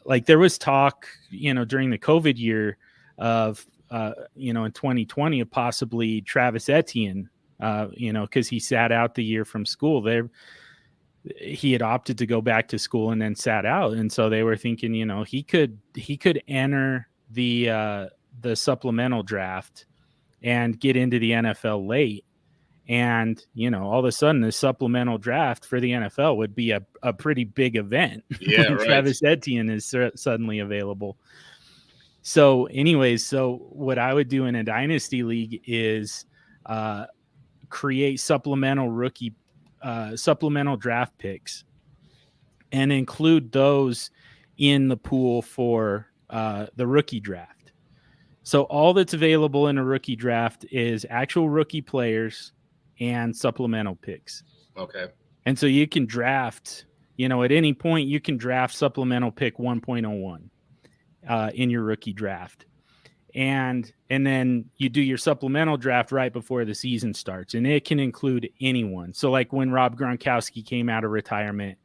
Like there was talk, during the COVID year of, in 2020 of possibly Travis Etienne, because he sat out the year from school. He had opted to go back to school and then sat out, and so they were thinking, he could enter the supplemental draft and get into the NFL late. And, all of a sudden the supplemental draft for the NFL would be a pretty big event. Yeah, right. Travis Etienne is suddenly available. So anyways, what I would do in a dynasty league is create supplemental draft picks and include those in the pool for the rookie draft. So all that's available in a rookie draft is actual rookie players and supplemental picks. Okay. And so you can draft, at any point you can draft supplemental pick 1.01 in your rookie draft. And then you do your supplemental draft right before the season starts, and it can include anyone. So like when Rob Gronkowski came out of retirement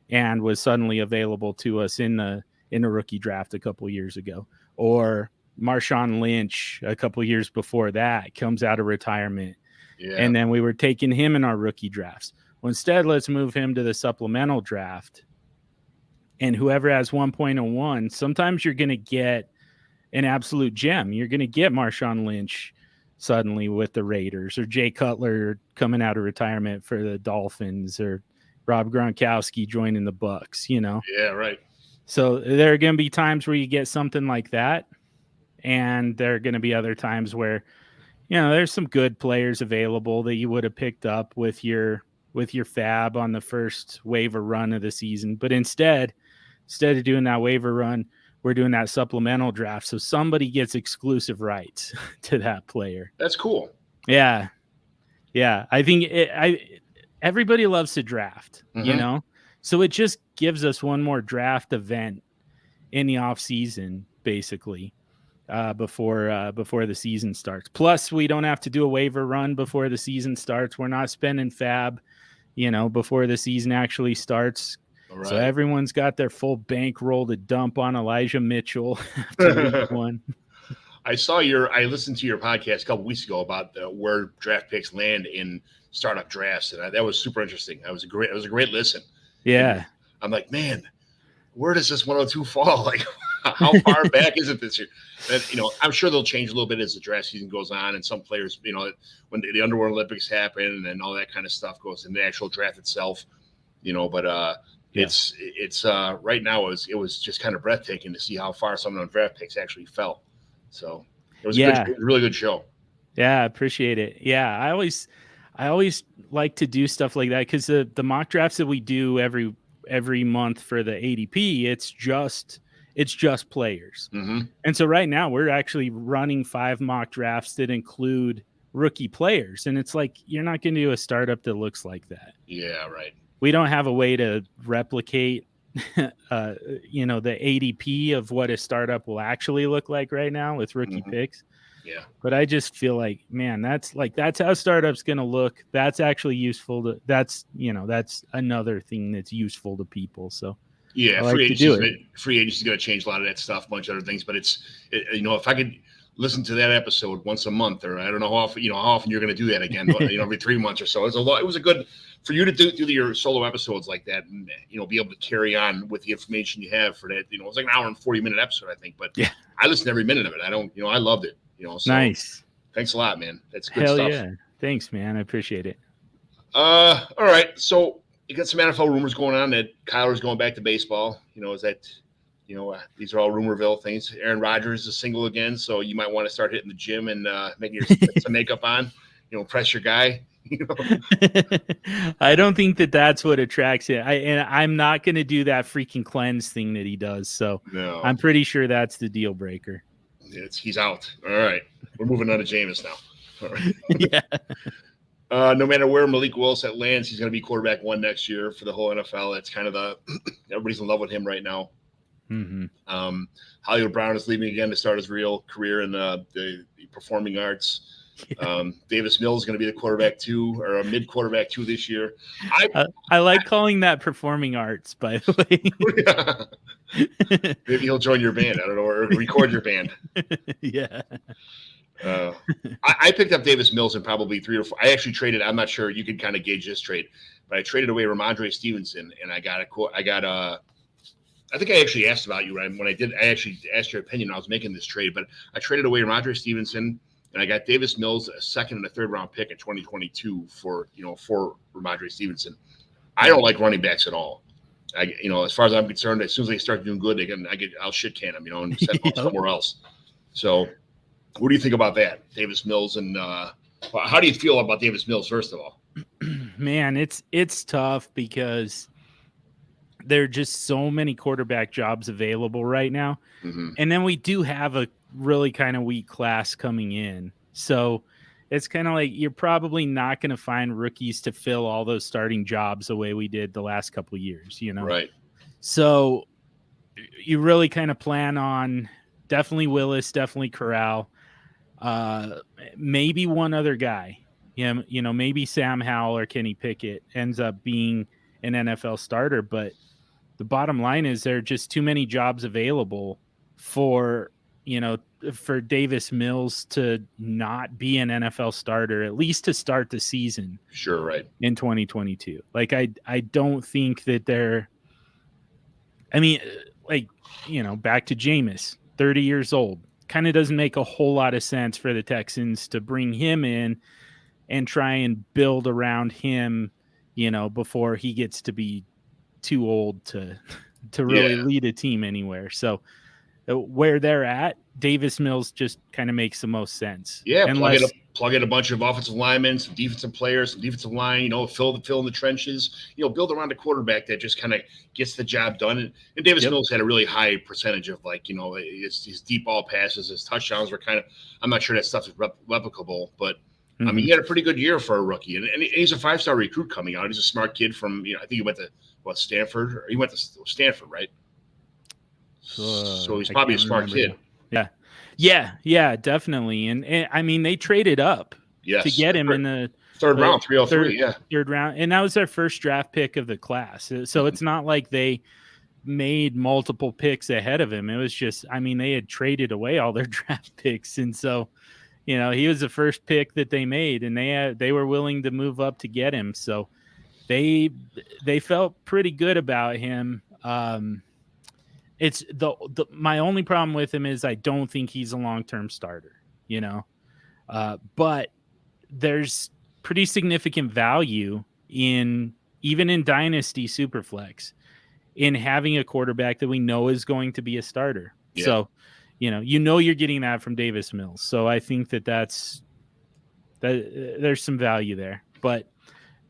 and was suddenly available to us in the rookie draft a couple years ago, or Marshawn Lynch a couple years before that comes out of retirement. Yeah. And then we were taking him in our rookie drafts. Well, instead, let's move him to the supplemental draft and whoever has 1.01, sometimes you're going to get an absolute gem. You're going to get Marshawn Lynch suddenly with the Raiders, or Jay Cutler coming out of retirement for the Dolphins, or Rob Gronkowski joining the Bucks, Yeah, right. So there are going to be times where you get something like that. And there are going to be other times where, there's some good players available that you would have picked up with your fab on the first waiver run of the season. But instead of doing that waiver run, we're doing that supplemental draft. So somebody gets exclusive rights to that player. That's cool. Yeah. Yeah. I think everybody loves to draft, so it just gives us one more draft event in the off season, basically, before the season starts. Plus, we don't have to do a waiver run before the season starts. We're not spending fab, before the season actually starts. Right. So everyone's got their full bankroll to dump on Elijah Mitchell after week one. I listened to your podcast a couple weeks ago about where draft picks land in startup drafts, and that was super interesting. It was a great listen. Yeah. And I'm like, man, where does this 102 fall? Like, how far back is it this year? And, I'm sure they'll change a little bit as the draft season goes on, and some players, when the Underworld Olympics happen and all that kind of stuff goes in the actual draft itself, but it's right now it was just kind of breathtaking to see how far some of the draft picks actually fell. So it was a really good show. Yeah, I appreciate it. Yeah, I always like to do stuff like that, because the mock drafts that we do every month for the ADP, it's just players. Mm-hmm. And so right now we're actually running 5 mock drafts that include rookie players, and it's like, you're not going to do a startup that looks like that. Yeah, right. We don't have a way to replicate the ADP of what a startup will actually look like right now with rookie picks. Yeah. But I just feel like, man, that's how startups going to look. That's actually useful that's another thing that's useful to people. So yeah, free agency is going to change a lot of that stuff, a bunch of other things, but if I could listen to that episode once a month, or I don't know how often you're going to do that again, but, every 3 months or so. It was a good for you to do your solo episodes like that, and be able to carry on with the information you have for that. It's like an hour and 40-minute episode, I think, but yeah, I listened to every minute of it. I loved it. So nice. Thanks a lot, man. That's good Hell stuff. Yeah. Thanks, man. I appreciate it. All right. So you got some NFL rumors going on that Kyler's going back to baseball. Is that, these are all rumorville things. Aaron Rodgers is single again, so you might want to start hitting the gym and making some makeup on, press your guy. I don't think that's what attracts it. I'm not going to do that freaking cleanse thing that he does. So no. I'm pretty sure that's the deal breaker. He's out. All right. We're moving on to Jameis now. All right. Yeah. No matter where Malik Willis lands, he's going to be quarterback 1 next year for the whole NFL. That's kind of everybody's in love with him right now. Mm-hmm. Hollywood Brown is leaving again to start his real career in the performing arts. Davis Mills is going to be the quarterback 2, or a mid quarterback 2 this year. I like calling that performing arts, by the way. Maybe he'll join your band. I don't know, or record your band. Yeah. I picked up Davis Mills in probably 3 or 4. I actually traded. I'm not sure. You can kind of gauge this trade, but I traded away Ramondre Stevenson, and I got I think I actually asked about you, right? When I did, I actually asked your opinion when I was making this trade, but I traded away Ramondre Stevenson, and I got Davis Mills, a 2nd and a 3rd round pick in 2022 for Ramondre Stevenson. I don't like running backs at all. As far as I'm concerned, as soon as they start doing good, I'll shit can them, and send them somewhere else. So, what do you think about that, Davis Mills? And how do you feel about Davis Mills, first of all? Man, it's tough because there are just so many quarterback jobs available right now. Mm-hmm. And then we do have a really kind of weak class coming in. So it's kind of like you're probably not going to find rookies to fill all those starting jobs the way we did the last couple of years, Right. So you really kind of plan on definitely Willis, definitely Corral, maybe one other guy. Maybe Sam Howell or Kenny Pickett ends up being an NFL starter, but the bottom line is there are just too many jobs available for Davis Mills to not be an NFL starter, at least to start the season. Sure, right. In 2022. Like I don't think that I mean, like, back to Jameis, 30 years old. Kind of doesn't make a whole lot of sense for the Texans to bring him in and try and build around him, before he gets to be too old to really lead a team anywhere. So where they're at, Davis Mills just kind of makes the most sense. Yeah, Unless plug in a bunch of offensive linemen, some defensive players, some defensive line, fill in the trenches, build around a quarterback that just kind of gets the job done. And Davis Mills had a really high percentage of his deep ball passes, his touchdowns were I'm not sure that stuff is replicable, but I mean, he had a pretty good year for a rookie, and he's a 5-star recruit coming out. He's a smart kid from, I think he went to Stanford, or he went to Stanford, right? So he's probably a smart kid. Yeah, definitely. And I mean, they traded up to get him in the third round, 303. Third round, and that was their first draft pick of the class. So it's not like they made multiple picks ahead of him. It was just, I mean, they had traded away all their draft picks, and so he was the first pick that they made, and they were willing to move up to get him. So they felt pretty good about him. It's my only problem with him is I don't think he's a long-term starter, but there's pretty significant value even in Dynasty Superflex in having a quarterback that we know is going to be a starter. Yeah. So, you're getting that from Davis Mills. So I think that there's some value there. But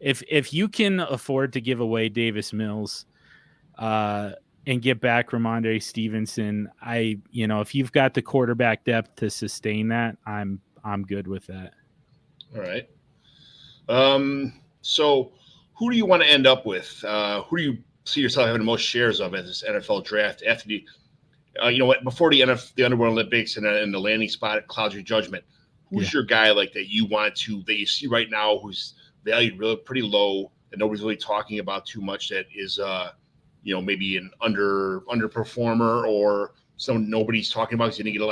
if you can afford to give away Davis Mills, and get back Ramondre Stevenson, if you've got the quarterback depth to sustain that, I'm good with that. All right. So who do you want to end up with? Who do you see yourself having the most shares of at this NFL draft after before the Underworld Olympics and the landing spot clouds your judgment? Who's your guy that you see right now who's valued really pretty low that nobody's really talking about too much, that is maybe an underperformer, or someone nobody's talking about because he didn't get a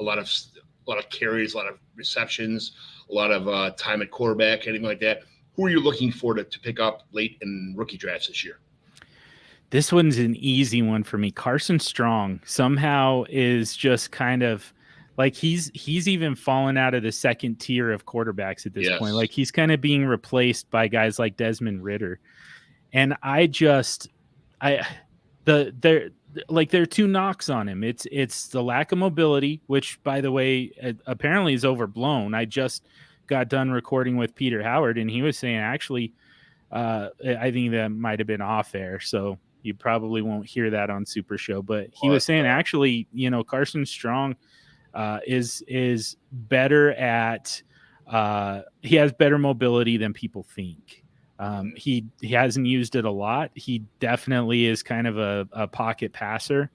lot of carries, a lot of receptions, a lot of time at quarterback, anything like that? Who are you looking for to pick up late in rookie drafts this year? This one's an easy one for me. Carson Strong somehow is just kind of like he's even fallen out of the second tier of quarterbacks at this point. Like he's kind of being replaced by guys like Desmond Ridder. And there are two knocks on him. It's the lack of mobility, which, by the way, apparently is overblown. I just got done recording with Peter Howard, and he was saying, actually, I think that might have been off air, so you probably won't hear that on Super Show. But he was saying, actually, Carson Strong is better at he has better mobility than people think. He hasn't used it a lot. He definitely is kind of a pocket passer,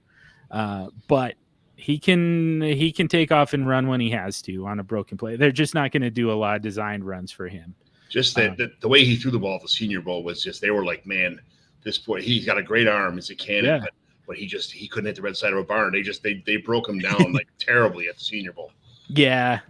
but he can take off and run when he has to on a broken play. They're just not going to do a lot of designed runs for him. Just the way he threw the ball at the Senior Bowl was just, they were like, man, this boy, he's got a great arm as a cannon, but he couldn't hit the red side of a barn. They broke him down like terribly at the Senior Bowl. Yeah,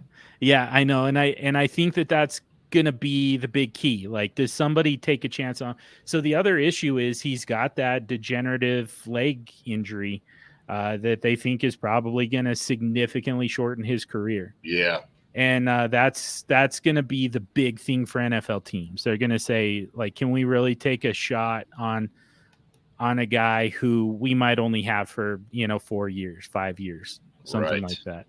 I know, and I think that's going to be the big key. Like, does somebody take a chance on? So the other issue is he's got that degenerative leg injury that they think is probably going to significantly shorten his career. Yeah. And that's going to be the big thing for NFL teams. They're going to say, like, can we really take a shot on a guy who we might only have for 4 years, 5 years, something like that.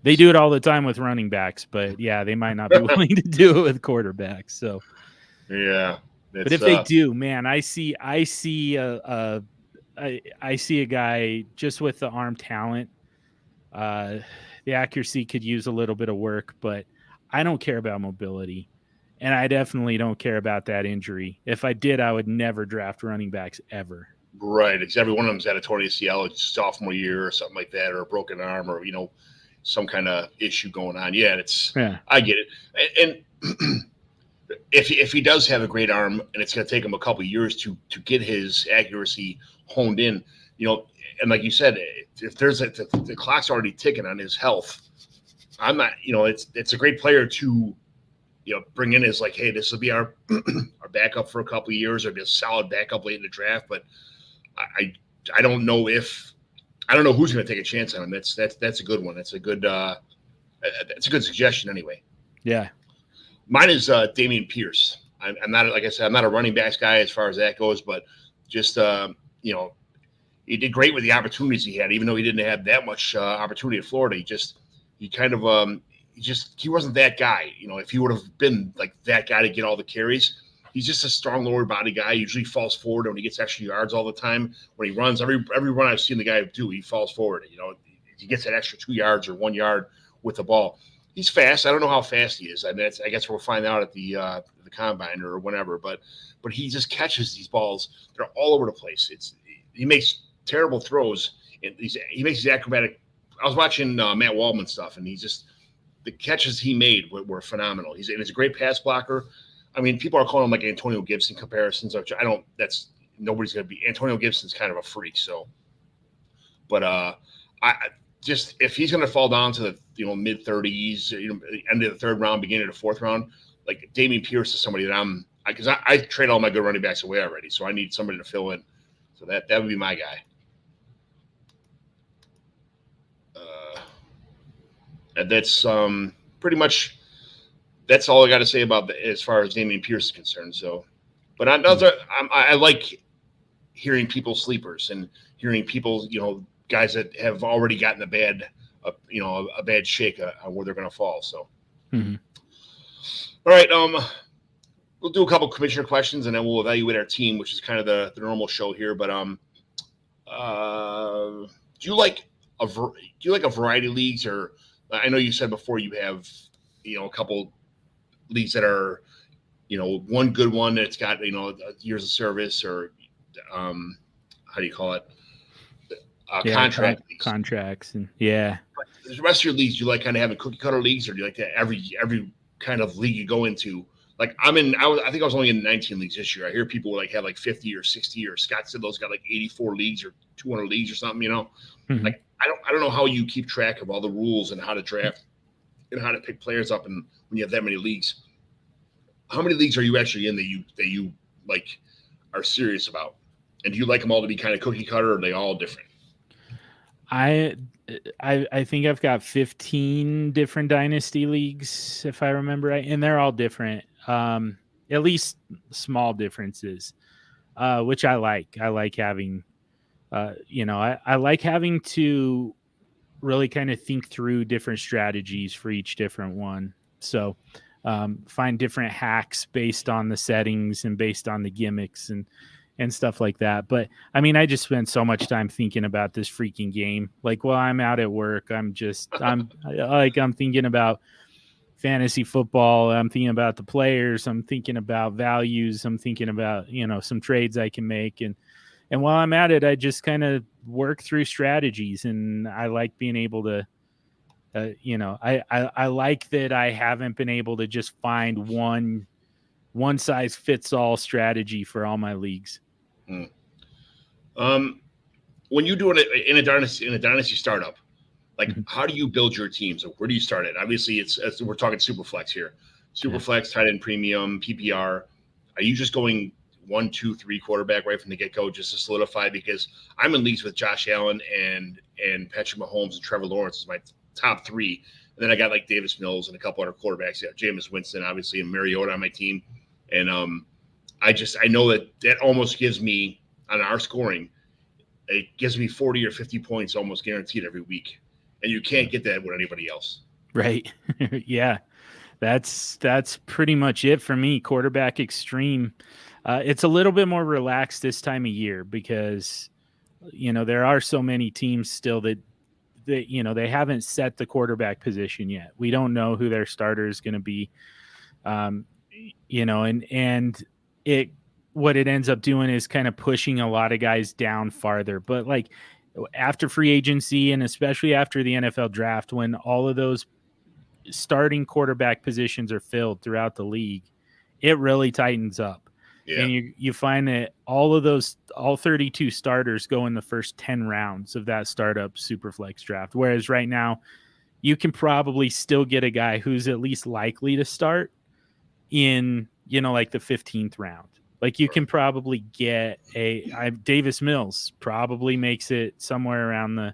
They do it all the time with running backs, but they might not be willing to do it with quarterbacks. So but if they do, man, I see a guy just with the arm talent. The accuracy could use a little bit of work, but I don't care about mobility, and I definitely don't care about that injury. If I did, I would never draft running backs ever. Right, because every one of them's had a torn ACL sophomore year or something like that, or a broken arm, or some kind of issue going on. I get it. And if he does have a great arm, and it's going to take him a couple of years to get his accuracy honed in, and like you said, if there's the clock's already ticking on his health, I'm not, it's a great player to, bring in as like, hey, this will be our backup for a couple of years, or just solid backup late in the draft. But I don't know who's going to take a chance on him. That's a good one. That's a good suggestion anyway. Yeah. Mine is Damian Pierce. I'm not, like I said, I'm not a running backs guy as far as that goes, but just he did great with the opportunities he had, even though he didn't have that much opportunity at Florida. He wasn't that guy. If he would have been like that guy to get all the carries, he's just a strong lower body guy. He usually falls forward when he gets extra yards all the time. When he runs, every run I've seen the guy do, he falls forward. He gets that extra 2 yards or 1 yard with the ball. He's fast. I don't know how fast he is. I guess we'll find out at the combine or whatever. But he just catches these balls. They're all over the place. He makes terrible throws. He makes these acrobatic. I was watching Matt Waldman stuff, and the catches he made were phenomenal. He's a great pass blocker. I mean, people are calling him like Antonio Gibson comparisons, which I don't. That's nobody's going to be. Antonio Gibson's kind of a freak. So, but if he's going to fall down to the mid 30s, end of the third round, beginning of the fourth round, like Damian Pierce is somebody that because I trade all my good running backs away already, so I need somebody to fill in. So that would be my guy. And that's pretty much that's all I got to say about as far as Damian Pierce is concerned. So, but I like hearing people's sleepers and hearing people, guys that have already gotten a bad shake on where they're going to fall. So, all right, we'll do a couple commissioner questions and then we'll evaluate our team, which is kind of the normal show here. But do you like a variety of leagues, or I know you said before you have a couple leagues that are one good one that's got years of service, or how do you call it? Contracts and yeah. But the rest of your leagues, do you like kind of having cookie cutter leagues, or do you like that every kind of league you go into? Like I think I was only in 19 leagues this year. I hear people have like 50 or 60, or Scott Sidlow's got like 84 leagues or 200 leagues or something. Like I don't know how you keep track of all the rules and how to draft and how to pick players up, and when you have that many leagues. How many leagues are you actually in that you like are serious about? And do you like them all to be kind of cookie cutter, or are they all different? I think I've got 15 different dynasty leagues, if I remember right, and they're all different. At least small differences, which I like. I like having, I like having to really kind of think through different strategies for each different one. So find different hacks based on the settings and based on the gimmicks and stuff like that. But I mean, I just spent so much time thinking about this freaking game. Like, while I'm out at work, I'm thinking about fantasy football. I'm thinking about the players. I'm thinking about values. I'm thinking about, some trades I can make. And while I'm at it, I just kind of work through strategies, and I like being able to, I like that I haven't been able to just find one size fits all strategy for all my leagues. When you do it in a dynasty startup, like how do you build your team? So where do you start it? Obviously, we're talking Superflex here. Superflex, tight end premium, PPR. Are you just going 1, 2, 3 quarterback right from the get-go just to solidify? Because I'm in leagues with Josh Allen and Patrick Mahomes and Trevor Lawrence as my top 3. And then I got like Davis Mills and a couple other quarterbacks. Yeah, Jameis Winston, obviously, and Mariota on my team. And I know that almost gives me, on our scoring, it gives me 40 or 50 points almost guaranteed every week. And you can't get that with anybody else. Right. Yeah. That's pretty much it for me. Quarterback extreme. It's a little bit more relaxed this time of year because, there are so many teams still that they haven't set the quarterback position yet. We don't know who their starter is going to be. And what it ends up doing is kind of pushing a lot of guys down farther. But like after free agency, and especially after the NFL draft, when all of those starting quarterback positions are filled throughout the league, it really tightens up. Yeah. And you find that all 32 starters go in the first 10 rounds of that startup Superflex draft. Whereas right now you can probably still get a guy who's at least likely to start in, like the 15th round. Like you can probably get Davis Mills probably makes it somewhere around the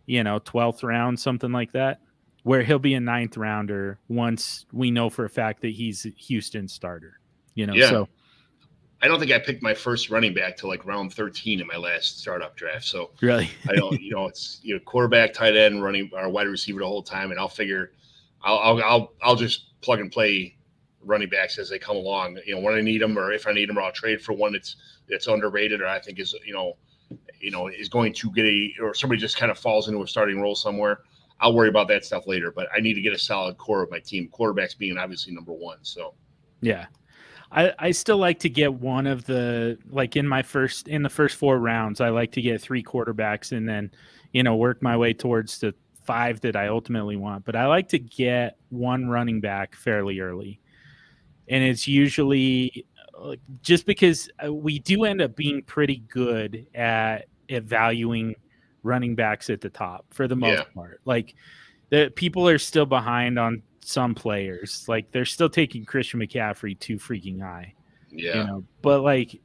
12th round, something like that, where he'll be a 9th rounder once we know for a fact that he's Houston's starter. Yeah. So I don't think I picked my first running back till like round 13 in my last startup draft. So really, I don't, it's quarterback, tight end, running or wide receiver the whole time, and I'll figure I'll just plug and play running backs as they come along. When I need them, or if I need them, or I'll trade for one that's underrated, or I think is is going to get or somebody just kind of falls into a starting role somewhere. I'll worry about that stuff later. But I need to get a solid core of my team. Quarterbacks being obviously number one. So yeah. I still like to get one of the, like in the first 4 rounds, I like to get 3 quarterbacks and then, work my way towards the 5 that I ultimately want. But I like to get one running back fairly early. And it's usually just because we do end up being pretty good at valuing running backs at the top for the most part. Like the people are still behind on some players. Like they're still taking Christian McCaffrey too freaking high. yeah. But like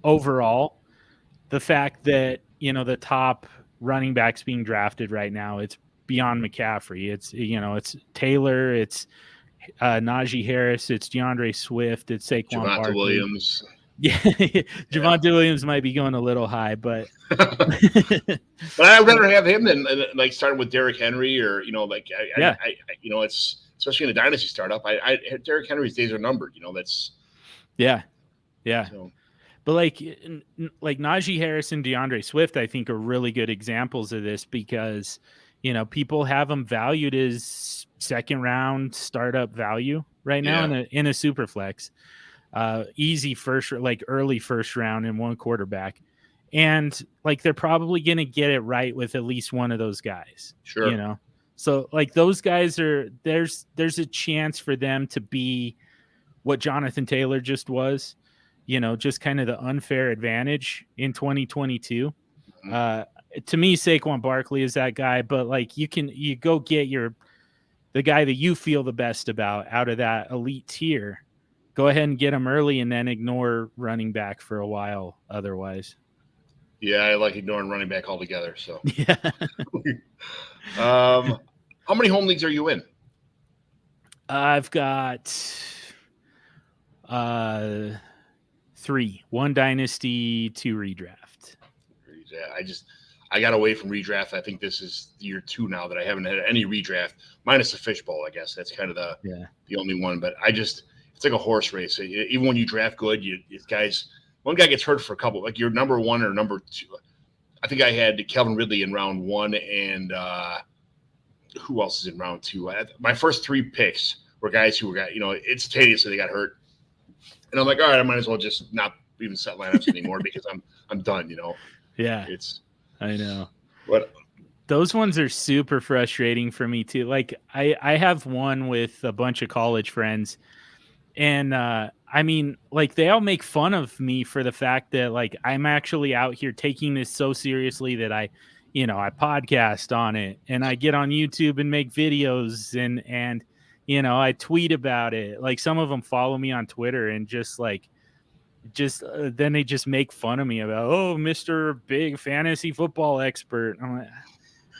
overall, the fact that the top running backs being drafted right now, it's beyond McCaffrey. It's Taylor, it's Najee Harris, it's DeAndre Swift, it's Saquon Javonte Barkley. Williams. Yeah, Javonte Williams might be going a little high, but but I'd rather have him than like starting with Derrick Henry or it's especially in a dynasty startup. Derrick Henry's days are numbered. That's yeah. So. But like Najee Harris and DeAndre Swift, I think are really good examples of this because people have them valued as 2nd round startup value right now in a super flex. Easy early first round in one quarterback. And like, they're probably going to get it right with at least one of those guys, sure. So like those guys there's a chance for them to be what Jonathan Taylor just was, just kind of the unfair advantage in 2022. Mm-hmm. To me, Saquon Barkley is that guy, but like you go get the guy that you feel the best about out of that elite tier. Go ahead and get him early and then ignore running back for a while otherwise. Yeah, I like ignoring running back altogether. So, yeah. How many home leagues are you in? I've got 3. 1 dynasty, 2 redraft. I got away from redraft. I think this is year 2 now that I haven't had any redraft, minus the fishbowl. I guess that's kind of the only one. But it's like a horse race. Even when you draft good, one guy gets hurt for a couple. Like your number 1 or number 2. I think I had Calvin Ridley in round 1, and who else is in round 2? My first 3 picks were guys who got instantaneously they got hurt, and I'm like, all right, I might as well just not even set lineups anymore because I'm done. Yeah, I know. But those ones are super frustrating for me too. Like I have one with a bunch of college friends. And I mean, like they all make fun of me for the fact that like I'm actually out here taking this so seriously that I podcast on it and I get on YouTube and make videos and I tweet about it. Like some of them follow me on Twitter and then they just make fun of me about, oh, Mr. Big Fantasy Football Expert. I'm like,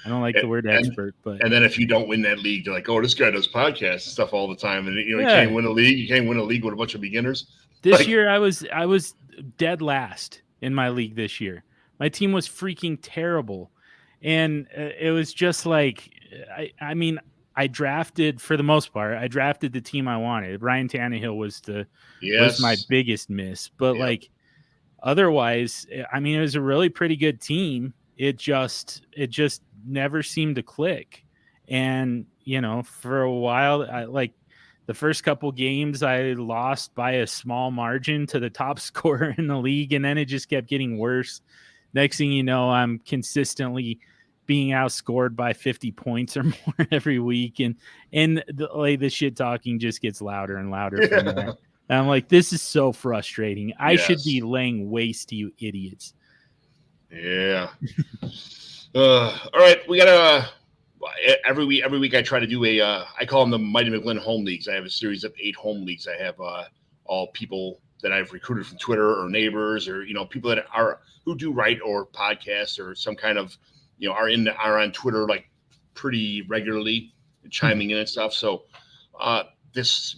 I don't like the word expert, but and then if you don't win that league, they're like, "Oh, this guy does podcasts and stuff all the time," and you can't win a league. You can't win a league with a bunch of beginners. This year, I was dead last in my league. This year, my team was freaking terrible, and it was just like, I mean, I drafted for the most part. I drafted the team I wanted. Ryan Tannehill was my biggest miss, but like otherwise, I mean, it was a really pretty good team. It just never seemed to click. And, for a while, the first couple games I lost by a small margin to the top scorer in the league. And then it just kept getting worse. Next thing you know, I'm consistently being outscored by 50 points or more every week. And the shit talking just gets louder and louder from that. And I'm like, this is so frustrating. I should be laying waste to you idiots. Yeah. All right, we got every week I try to do I call them the Mighty McGlynn home leagues. I have a series of 8 home leagues. I have all people that I've recruited from Twitter or neighbors or, people that who do write or podcasts or some kind of, are on Twitter like pretty regularly, chiming in and stuff. So this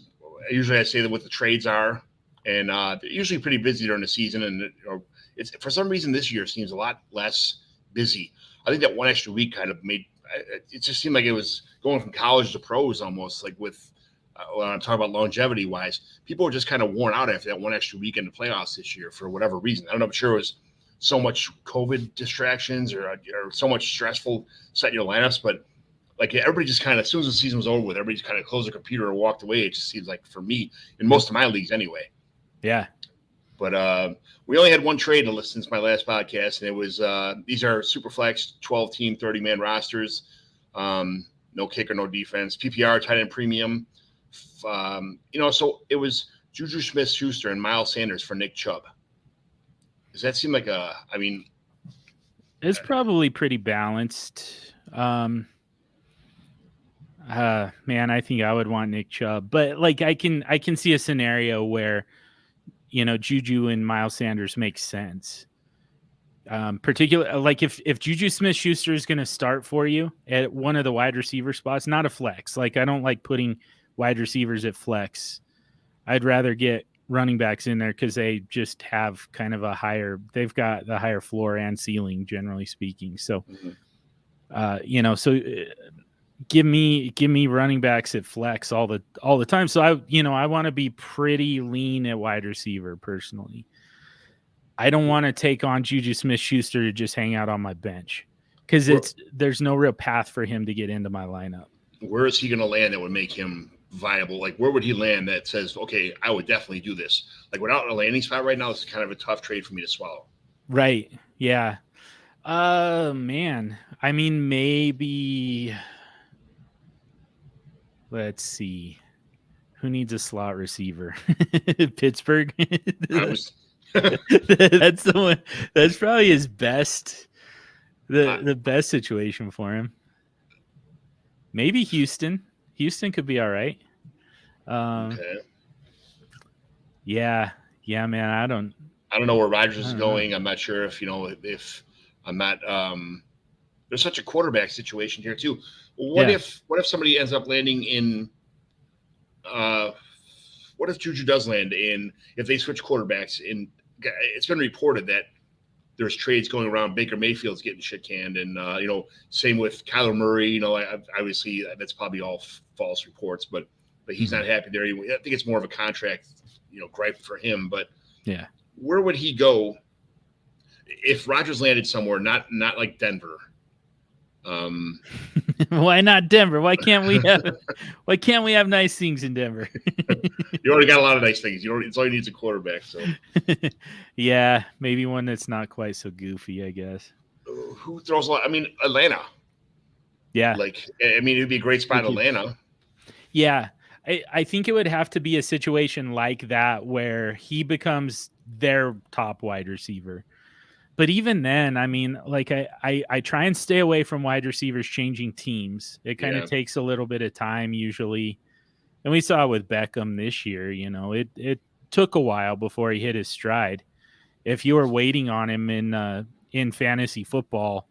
usually I say that what the trades are, and they're usually pretty busy during the season, and it's for some reason this year seems a lot less busy. I think that one extra week kind of made it just seemed like it was going from college to pros almost, like with when I'm talking about longevity wise, people were just kind of worn out after that one extra week in the playoffs this year for whatever reason. I don't know, I'm sure it was so much COVID distractions or so much stressful setting your lineups, but like everybody just kind of, as soon as the season was over with, everybody just kind of closed their computer and walked away. It just seems like, for me, in most of my leagues anyway. Yeah. But we only had one trade since my last podcast, and it was these are Superflex 12-team, 30-man rosters. No kicker, no defense. PPR, tight end premium. So it was Juju Smith-Schuster and Miles Sanders for Nick Chubb. Does that seem like it's probably pretty balanced. Man, I think I would want Nick Chubb, but like I can see a scenario where, Juju and Miles Sanders makes sense. Particularly like if Juju Smith-Schuster is going to start for you at one of the wide receiver spots, not a flex. Like I don't like putting wide receivers at flex. I'd rather get running backs in there because they just have kind of they've got the higher floor and ceiling, generally speaking. So, give me running backs at flex all the time. So I want to be pretty lean at wide receiver personally. I don't want to take on Juju Smith-Schuster to just hang out on my bench because there's no real path for him to get into my lineup. Where is he going to land that would make him viable? Like, where would he land that says, okay, I would definitely do this? Like, without a landing spot right now, it's kind of a tough trade for me to swallow. Right. Yeah. Man. I mean, maybe. Let's see. Who needs a slot receiver? Pittsburgh. That's the one. That's probably his best. The best situation for him. Maybe Houston. Houston could be all right. Okay. Yeah, man. I don't know where Rodgers is going. I'm not sure if I'm not. There's such a quarterback situation here too. What if somebody ends up landing in? What if Juju does land in? If they switch quarterbacks, it's been reported that there's trades going around. Baker Mayfield's getting shit canned, and same with Kyler Murray. Obviously that's probably all false reports, but he's not happy there. I think it's more of a contract, gripe for him. But yeah, where would he go if Rodgers landed somewhere not like Denver? Why not Denver? Why can't we have nice things in Denver? You already got a lot of nice things. It's all you need is a quarterback. So yeah, maybe one that's not quite so goofy, I guess. Who throws a lot? I mean, Atlanta. Yeah. It'd be a great spot in Atlanta. Yeah. I think it would have to be a situation like that where he becomes their top wide receiver. But even then, I mean, like I try and stay away from wide receivers changing teams. It kind of takes a little bit of time usually. And we saw it with Beckham this year, it took a while before he hit his stride. If you were waiting on him in fantasy football,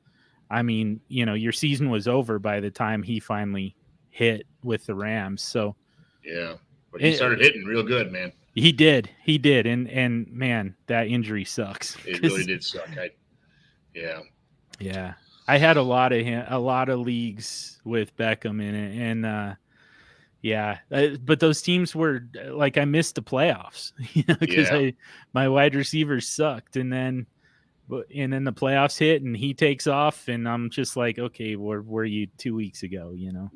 I mean, your season was over by the time he finally hit with the Rams. So yeah, but he started hitting real good, man. He did. And man, that injury sucks. It really did suck. Yeah. I had a lot of leagues with Beckham in it. And but those teams were like, I missed the playoffs, because my wide receivers sucked. And then the playoffs hit and he takes off and I'm just like, okay, where were you 2 weeks ago? Yeah.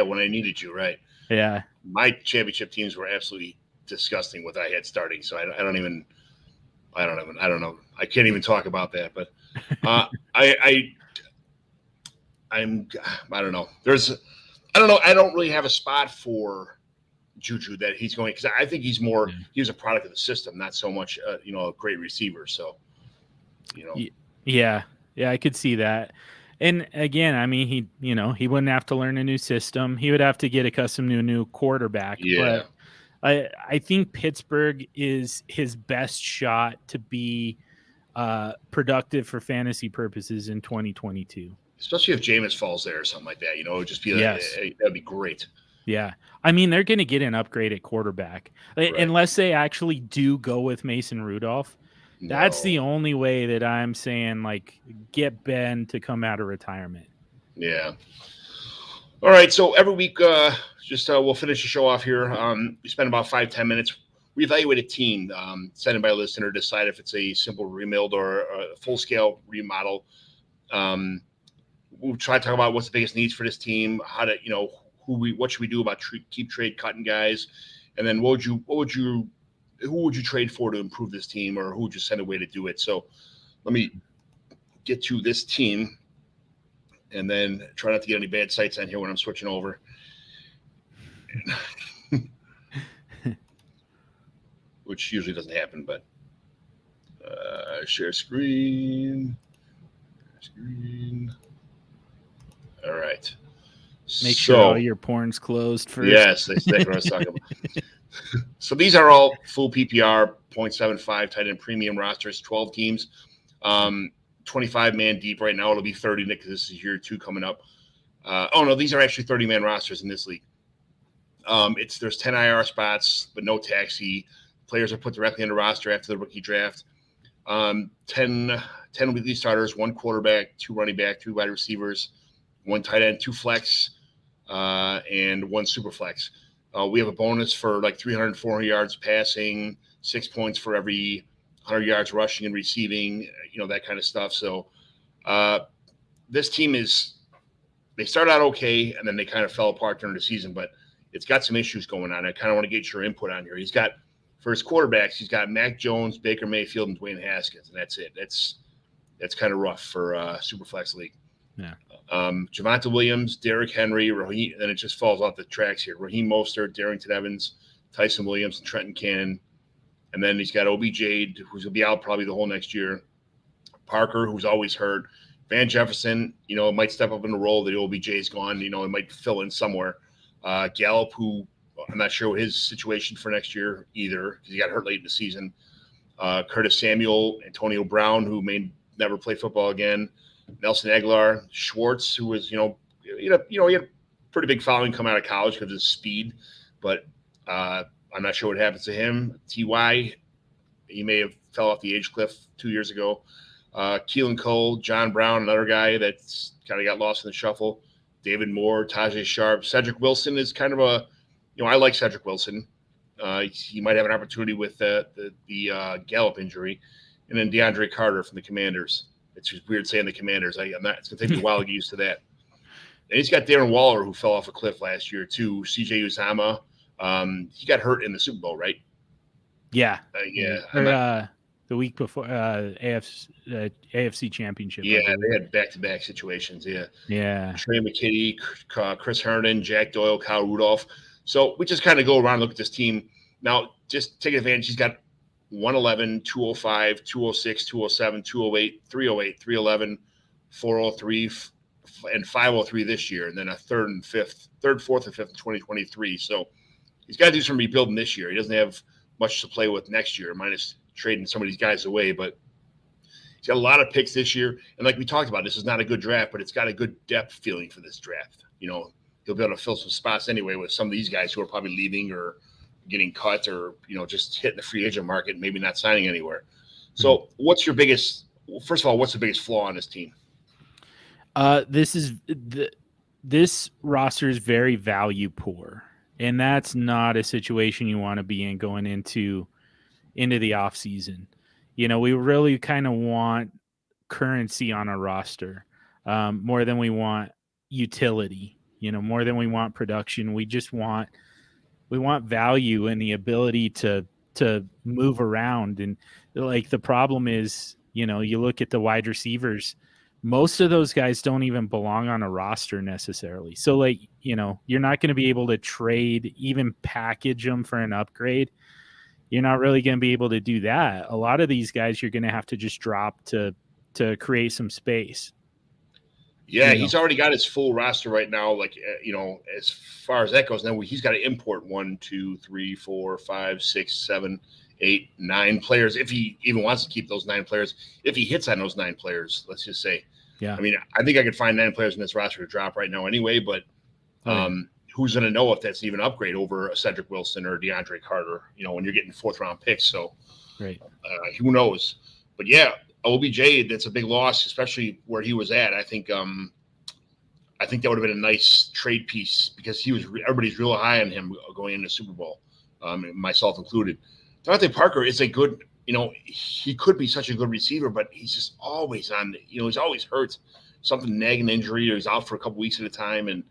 When I needed you. Right. Yeah. My championship teams were absolutely disgusting what I had starting. So I don't know. I can't even talk about that, but I don't know. I don't really have a spot for Juju that he's going, because I think he was a product of the system, not so much, a great receiver. So, Yeah, I could see that. And again, I mean, he wouldn't have to learn a new system. He would have to get accustomed to a new quarterback. Yeah. I think Pittsburgh is his best shot to be productive for fantasy purposes in 2022. Especially if Jameis falls there or something like that. It would just be Yes. that'd be great. Yeah. I mean, they're going to get an upgrade at quarterback unless they actually do go with Mason Rudolph. That's the only way that I'm saying, like, get Ben to come out of retirement. Yeah. All right. So every week, we'll finish the show off here. We spend about 5-10 minutes. We evaluate a team, sent in by a listener, decide if it's a simple rebuild or a full-scale remodel. We'll try to talk about what's the biggest needs for this team, how to, what should we do about keep trade cutting guys, and then who would you trade for to improve this team, or who would you send away to do it? So let me get to this team, and then try not to get any bad sites on here when I'm switching over. Which usually doesn't happen, but share screen. All right. Make sure all your porn's closed first. Yes, that's exactly what I was talking about. So these are all full PPR, 0.75 tight end premium rosters, 12 teams, 25-man deep right now. It'll be 30 because this is year 2 coming up. These are actually 30-man rosters in this league. There's 10 IR spots, but no taxi. Players are put directly on the roster after the rookie draft. 10 weekly starters, 1 quarterback, 2 running back, 2 wide receivers, 1 tight end, 2 flex, and 1 super flex. We have a bonus for like 300, 400 yards passing, 6 points for every 100 yards rushing and receiving, that kind of stuff. So this team they started out okay, and then they kind of fell apart during the season, but it's got some issues going on. I kind of want to get your input on here. For his quarterbacks, he's got Mac Jones, Baker Mayfield, and Dwayne Haskins, and that's it. That's kind of rough for Superflex League. Yeah. Javonte Williams, Derrick Henry, Raheem, and it just falls off the tracks here. Raheem Mostert, Darrington Evans, Tyson Williams, and Trenton Cannon. And then he's got OBJ, who's going to be out probably the whole next year. Parker, who's always hurt. Van Jefferson, might step up in the role that OBJ is gone. It might fill in somewhere. Gallup, who I'm not sure what his situation for next year either, because he got hurt late in the season. Curtis Samuel, Antonio Brown, who may never play football again. Nelson Aguilar, Schwartz, who was, he had a pretty big following coming out of college because of his speed, but I'm not sure what happens to him. Ty, he may have fell off the age cliff 2 years ago. Keelan Cole, John Brown, another guy that's kind of got lost in the shuffle. David Moore, Tajay Sharp. Cedric Wilson is kind of I like Cedric Wilson. He might have an opportunity with the Gallup injury. And then DeAndre Carter from the Commanders. It's just weird saying the Commanders. It's going to take me a while to get used to that. And he's got Darren Waller, who fell off a cliff last year, too. CJ Uzama. He got hurt in the Super Bowl, right? Yeah. Yeah. The week before AFC Championship. Yeah, they had back-to-back situations. Yeah. Yeah. Trey McKitty, Chris Herndon, Jack Doyle, Kyle Rudolph. So we just kind of go around and look at this team. Now, just take advantage. He's got 111, 205, 206, 207, 208, 308, 311, 403, and 503 this year, and then a third, fourth, and fifth in 2023. So he's got to do some rebuilding this year. He doesn't have much to play with next year, minus trading some of these guys away. But he's got a lot of picks this year. And like we talked about, this is not a good draft, but it's got a good depth feeling for this draft. He'll be able to fill some spots anyway with some of these guys who are probably leaving or getting cut or, just hitting the free agent market, maybe not signing anywhere. So what's the biggest flaw on this team? This roster is very value poor, and that's not a situation you want to be in going into the off season. We really kind of want currency on a roster, more than we want utility, more than we want production. We want value and the ability to move around. And like the problem is, you look at the wide receivers, most of those guys don't even belong on a roster necessarily. So like, you're not going to be able to trade, even package them for an upgrade. You're not really going to be able to do that. A lot of these guys, you're going to have to just drop to create some space. Yeah, he's already got his full roster right now. Like, as far as that goes, now he's got to import 1, 2, 3, 4, 5, 6, 7, 8, 9 players. If he even wants to keep those 9 players, if he hits on those 9 players, let's just say. Yeah. I mean, I think I could find 9 players in this roster to drop right now anyway, but who's going to know if that's even an upgrade over a Cedric Wilson or DeAndre Carter, when you're getting 4th round picks. So who knows? But yeah, OBJ, that's a big loss, especially where he was at. I think that would have been a nice trade piece because everybody's real high on him going into the Super Bowl, myself included. Devontae Parker is a good, he could be such a good receiver, but he's just always on, he's always hurt, something nagging injury, or he's out for a couple weeks at a time, and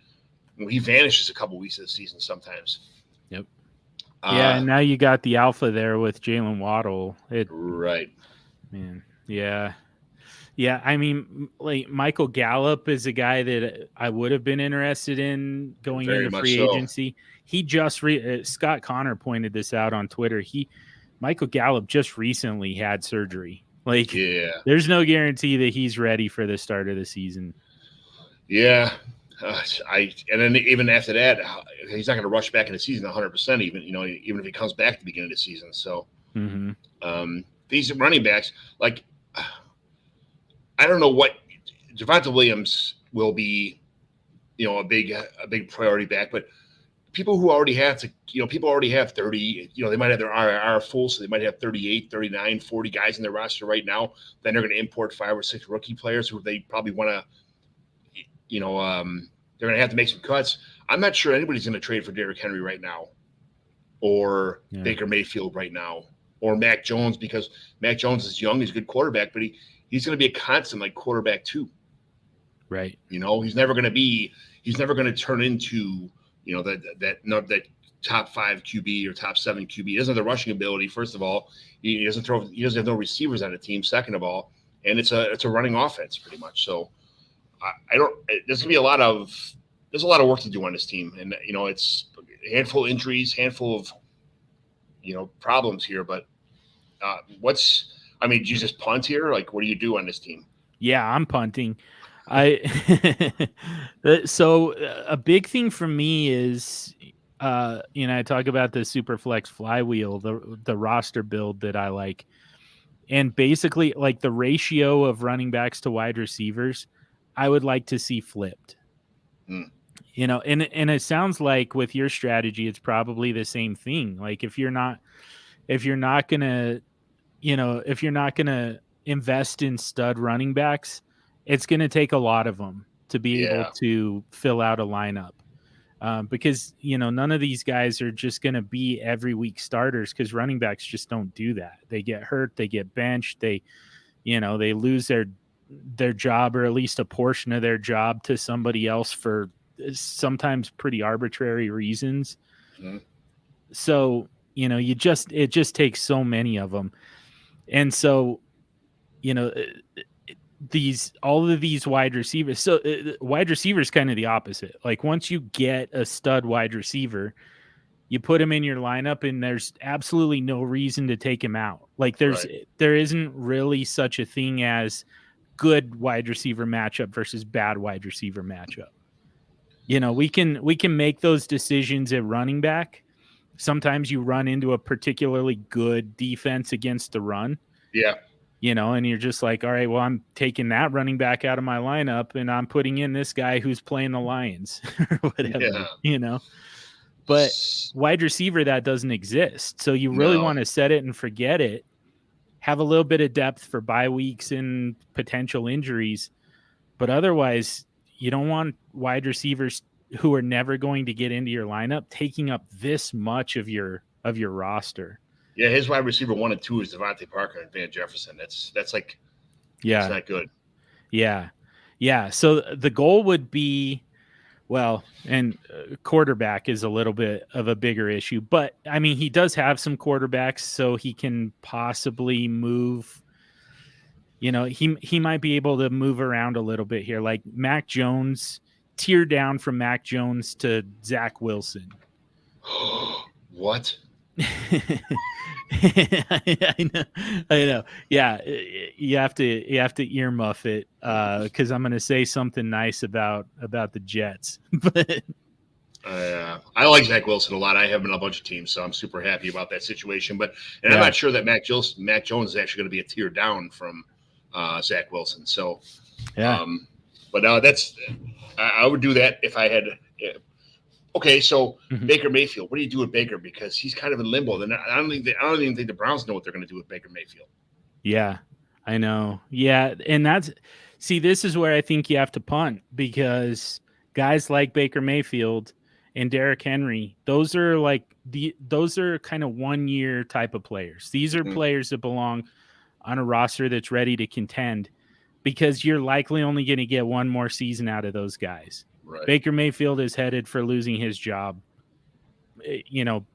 he vanishes a couple weeks of the season sometimes. Yep. And now you got the alpha there with Jalen Waddle. Right. Man. Yeah. Yeah. I mean, like Michael Gallup is a guy that I would have been interested in going into free agency. He just Scott Connor pointed this out on Twitter. Michael Gallup just recently had surgery. Like, there's no guarantee that he's ready for the start of the season. Yeah. And then even after that, he's not going to rush back in the season 100%. Even if he comes back at the beginning of the season. So these running backs, like, I don't know what Javonte Williams will be, a big priority back, but people who already have people already have 30, they might have their RIR full, so they might have 38, 39, 40 guys in their roster right now. Then they're going to import 5 or 6 rookie players who they probably want to, they're going to have to make some cuts. I'm not sure anybody's going to trade for Derrick Henry right now, or Baker Mayfield right now, or Mac Jones, because Mac Jones is young, he's a good quarterback, but he's going to be a constant like quarterback too. Right. He's never going to turn into, that top 5 QB or top 7 QB. He doesn't have the rushing ability. First of all, he doesn't have no receivers on the team. Second of all, and it's a running offense pretty much. So there's going to be there's a lot of work to do on this team. And, it's a handful of injuries, handful of, problems here, but do you just punt here? Like, what do you do on this team? Yeah, I'm punting. So a big thing for me is, I talk about the Superflex flywheel, the roster build that I like, and basically like the ratio of running backs to wide receivers, I would like to see flipped. And it sounds like with your strategy, it's probably the same thing. Like if you're not gonna invest in stud running backs, it's going to take a lot of them to be able to fill out a lineup, because, none of these guys are just going to be every week starters, because running backs just don't do that. They get hurt, they get benched, they lose their job, or at least a portion of their job, to somebody else for sometimes pretty arbitrary reasons. So, it just takes so many of them. And so, all of these wide receivers. So wide receiver is kind of the opposite. Like once you get a stud wide receiver, you put him in your lineup and there's absolutely no reason to take him out. Like there isn't really such a thing as good wide receiver matchup versus bad wide receiver matchup. We can make those decisions at running back. Sometimes you run into a particularly good defense against the run. Yeah. And you're just like, all right, well, I'm taking that running back out of my lineup and I'm putting in this guy who's playing the Lions or whatever, But wide receiver, that doesn't exist. So you really want to set it and forget it. Have a little bit of depth for bye weeks and potential injuries. But otherwise, you don't want wide receivers who are never going to get into your lineup taking up this much of your roster. Yeah, his wide receiver 1 and 2 is Devontae Parker and Van Jefferson. That's like, it's not good. Yeah. So the goal would be, and quarterback is a little bit of a bigger issue, but I mean, he does have some quarterbacks, so he can possibly move. He might be able to move around a little bit here, like Mac Jones, tear down from Mac Jones to Zach Wilson. What? I know. Yeah, you have to earmuff it because I'm going to say something nice about the Jets. But I like Zach Wilson a lot. I have him in a bunch of teams, so I'm super happy about that situation. But I'm Yeah. not sure that Mac Jones is actually going to be a tier down from Zach Wilson. So, yeah, but that's I would do that if I had. Okay, so Mhm. Baker Mayfield. What do you do with Baker? Because he's kind of in limbo. Then I don't even think the Browns know what they're going to do with Baker Mayfield. Yeah, I know. Yeah, and this is where I think you have to punt because guys like Baker Mayfield and Derrick Henry, those are kind of 1 year type of players. These are players that belong on a roster that's ready to contend because you're likely only going to get one more season out of those guys. Right. Baker Mayfield is headed for losing his job,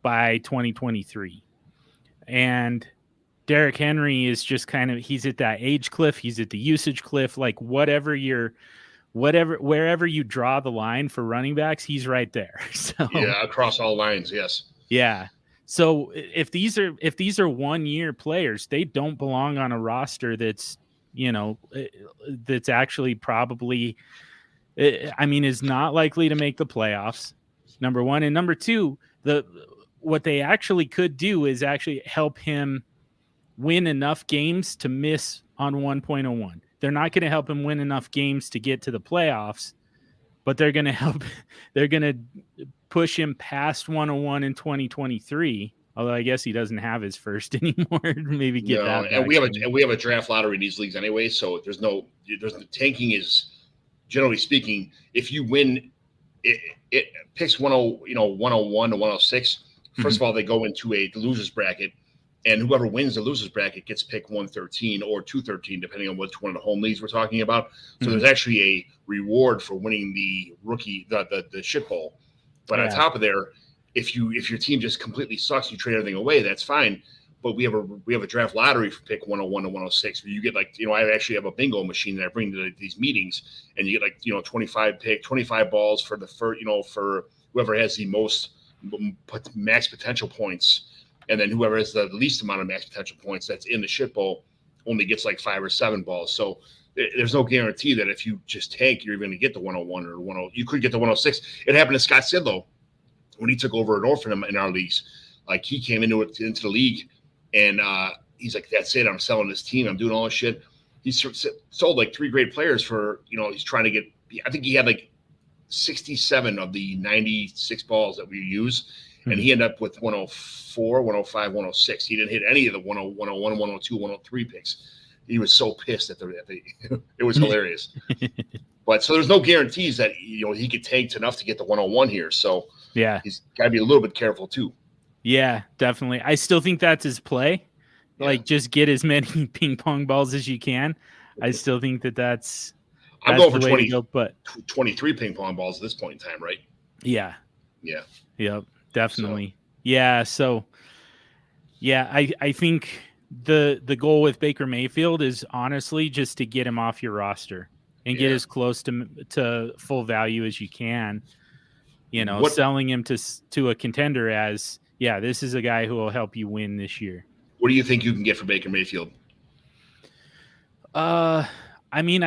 by 2023. And Derrick Henry is just he's at that age cliff. He's at the usage cliff. Like wherever you draw the line for running backs, he's right there. So yeah, across all lines. Yes. Yeah. So if these are 1 year players, they don't belong on a roster that's actually probably, is not likely to make the playoffs. Number one, and number two, what they actually could do is actually help him win enough games to miss on 1.01. They're not going to help him win enough games to get to the playoffs, but they're going to push him past 101 in 2023. Although I guess he doesn't have his first anymore. Maybe get that back. And we have a draft lottery in these leagues anyway, so there's tanking is, generally speaking, if you win, it picks 101 to 106. First of all, they go into the losers bracket, and whoever wins the losers bracket gets picked 113 or 213, depending on which one of the home leagues we're talking about. So there's actually a reward for winning the rookie, the shit bowl. But on top of there, if your team just completely sucks, you trade everything away, that's fine. But we have a draft lottery for pick 101 to 106, where you get I actually have a bingo machine that I bring to these meetings, and you get 25 balls for the first, for whoever has the most max potential points. And then whoever has the least amount of max potential points that's in the shit bowl only gets 5 or 7 balls. So there's no guarantee that if you just tank, you're going to get the 101 or 10. You could get the 106. It happened to Scott Sidlow when he took over at Orphan in our leagues. He came into the league, and he's like, "That's it. I'm selling this team. I'm doing all this shit." He sold 3 great players for he's trying to get. I think he had 67 of the 96 balls that we use. And he ended up with 104, 105, 106. He didn't hit any of the 101, 102, 103 picks. He was so pissed at it was hilarious. But so there's no guarantees that he could tank enough to get the 101 here. So yeah, he's got to be a little bit careful too. Yeah, definitely. I still think that's his play. Yeah. Just get as many ping pong balls as you can. I still think that's I'm going for 20, but 23 ping pong balls at this point in time, right? Yeah. Yeah. Yep. Definitely. So I think the goal with Baker Mayfield is honestly just to get him off your roster and get as close to full value as you can. Selling him to a contender as this is a guy who will help you win this year. What do you think you can get for Baker Mayfield? I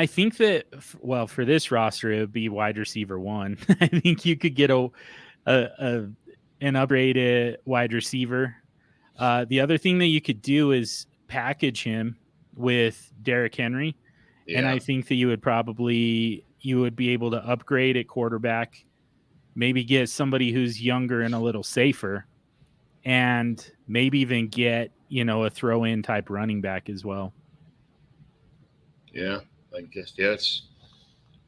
think that for this roster it would be wide receiver 1. I think you could get an upgraded wide receiver. The other thing that you could do is package him with Derrick Henry. Yeah. And I think that you would be able to upgrade at quarterback, maybe get somebody who's younger and a little safer, and maybe even get, a throw-in type running back as well. Yeah, I guess,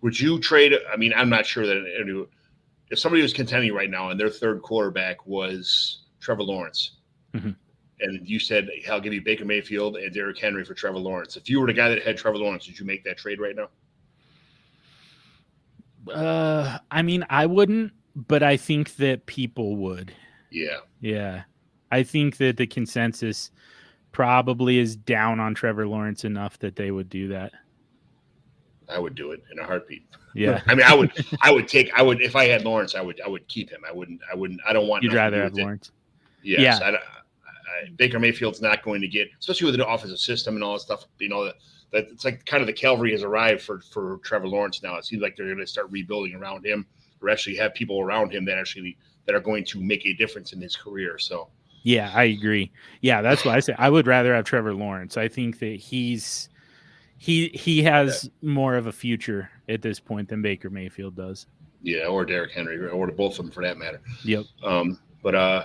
would you trade? I'm not sure that if somebody was contending right now and their third quarterback was Trevor Lawrence, and you said, hey, I'll give you Baker Mayfield and Derrick Henry for Trevor Lawrence. If you were the guy that had Trevor Lawrence, did you make that trade right now? I wouldn't, but I think that people would. Yeah. Yeah. I think that the consensus probably is down on Trevor Lawrence enough that they would do that. I would do it in a heartbeat. Yeah. if I had Lawrence, I would keep him. I don't want. You'd rather have Lawrence. Yes. Yeah. Baker Mayfield's not going to get, especially with the offensive system and all that stuff. That it's like kind of the cavalry has arrived for Trevor Lawrence now. It seems like they're going to start rebuilding around him, or actually have people around him that are going to make a difference in his career. So. Yeah, I agree. Yeah, that's why I say I would rather have Trevor Lawrence. I think that he has more of a future at this point than Baker Mayfield does. Yeah, or Derrick Henry, or both of them for that matter. Yep. But all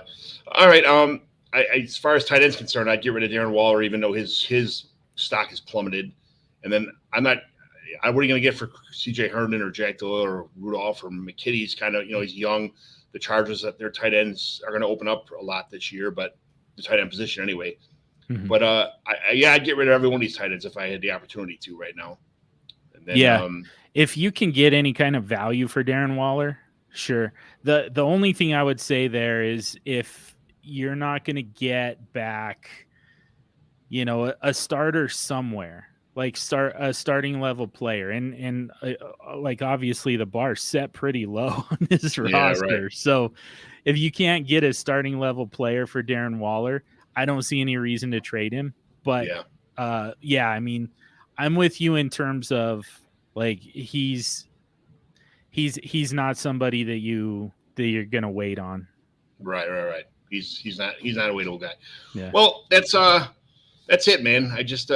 right. As far as tight ends concerned, I'd get rid of Darren Waller, even though his stock is plummeted. And then what are you going to get for C.J. Herndon or Jack Doyle or Rudolph or McKinney's kind of, he's young. The Chargers, that their tight ends are going to open up a lot this year, but the tight end position anyway. Mm-hmm. But I'd get rid of every one of these tight ends if I had the opportunity to right now. And then, if you can get any kind of value for Darren Waller, sure. The only thing I would say there is if you're not going to get back, a starter somewhere, like a starting level player, and like obviously the bar's set pretty low on this roster. Right. So if you can't get a starting level player for Darren Waller, I don't see any reason to trade him. But I mean, I'm with you in terms of like he's not somebody that you're gonna wait on. Right. He's not a waitable guy. Yeah. Well, that's it, man. I just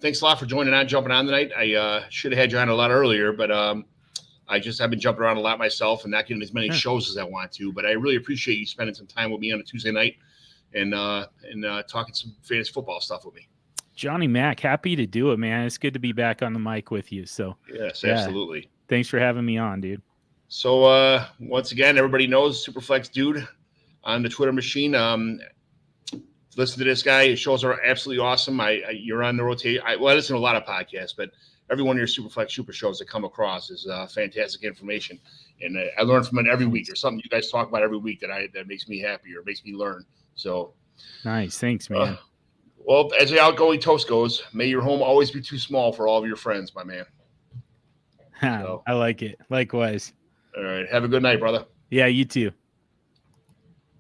thanks a lot for jumping on tonight. I should have had you on a lot earlier, but I've been jumping around a lot myself and not getting as many shows as I want to. But I really appreciate you spending some time with me on a Tuesday night and talking some fantasy football stuff with me. Johnny Mac, happy to do it, man. It's good to be back on the mic with you. So yes, absolutely. Thanks for having me on, dude. So once again, everybody knows Superflex Dude on the Twitter machine. Listen to this guy. His shows are absolutely awesome. You're on the rotation. I listen to a lot of podcasts, but every one of your Superflex Super shows that come across is fantastic information, and I learn from it every week. There's something you guys talk about every week that makes me happy or makes me learn. So nice, thanks, man. Well, as the outgoing toast goes, may your home always be too small for all of your friends, my man. So, I like it. Likewise. All right. Have a good night, brother. Yeah, you too.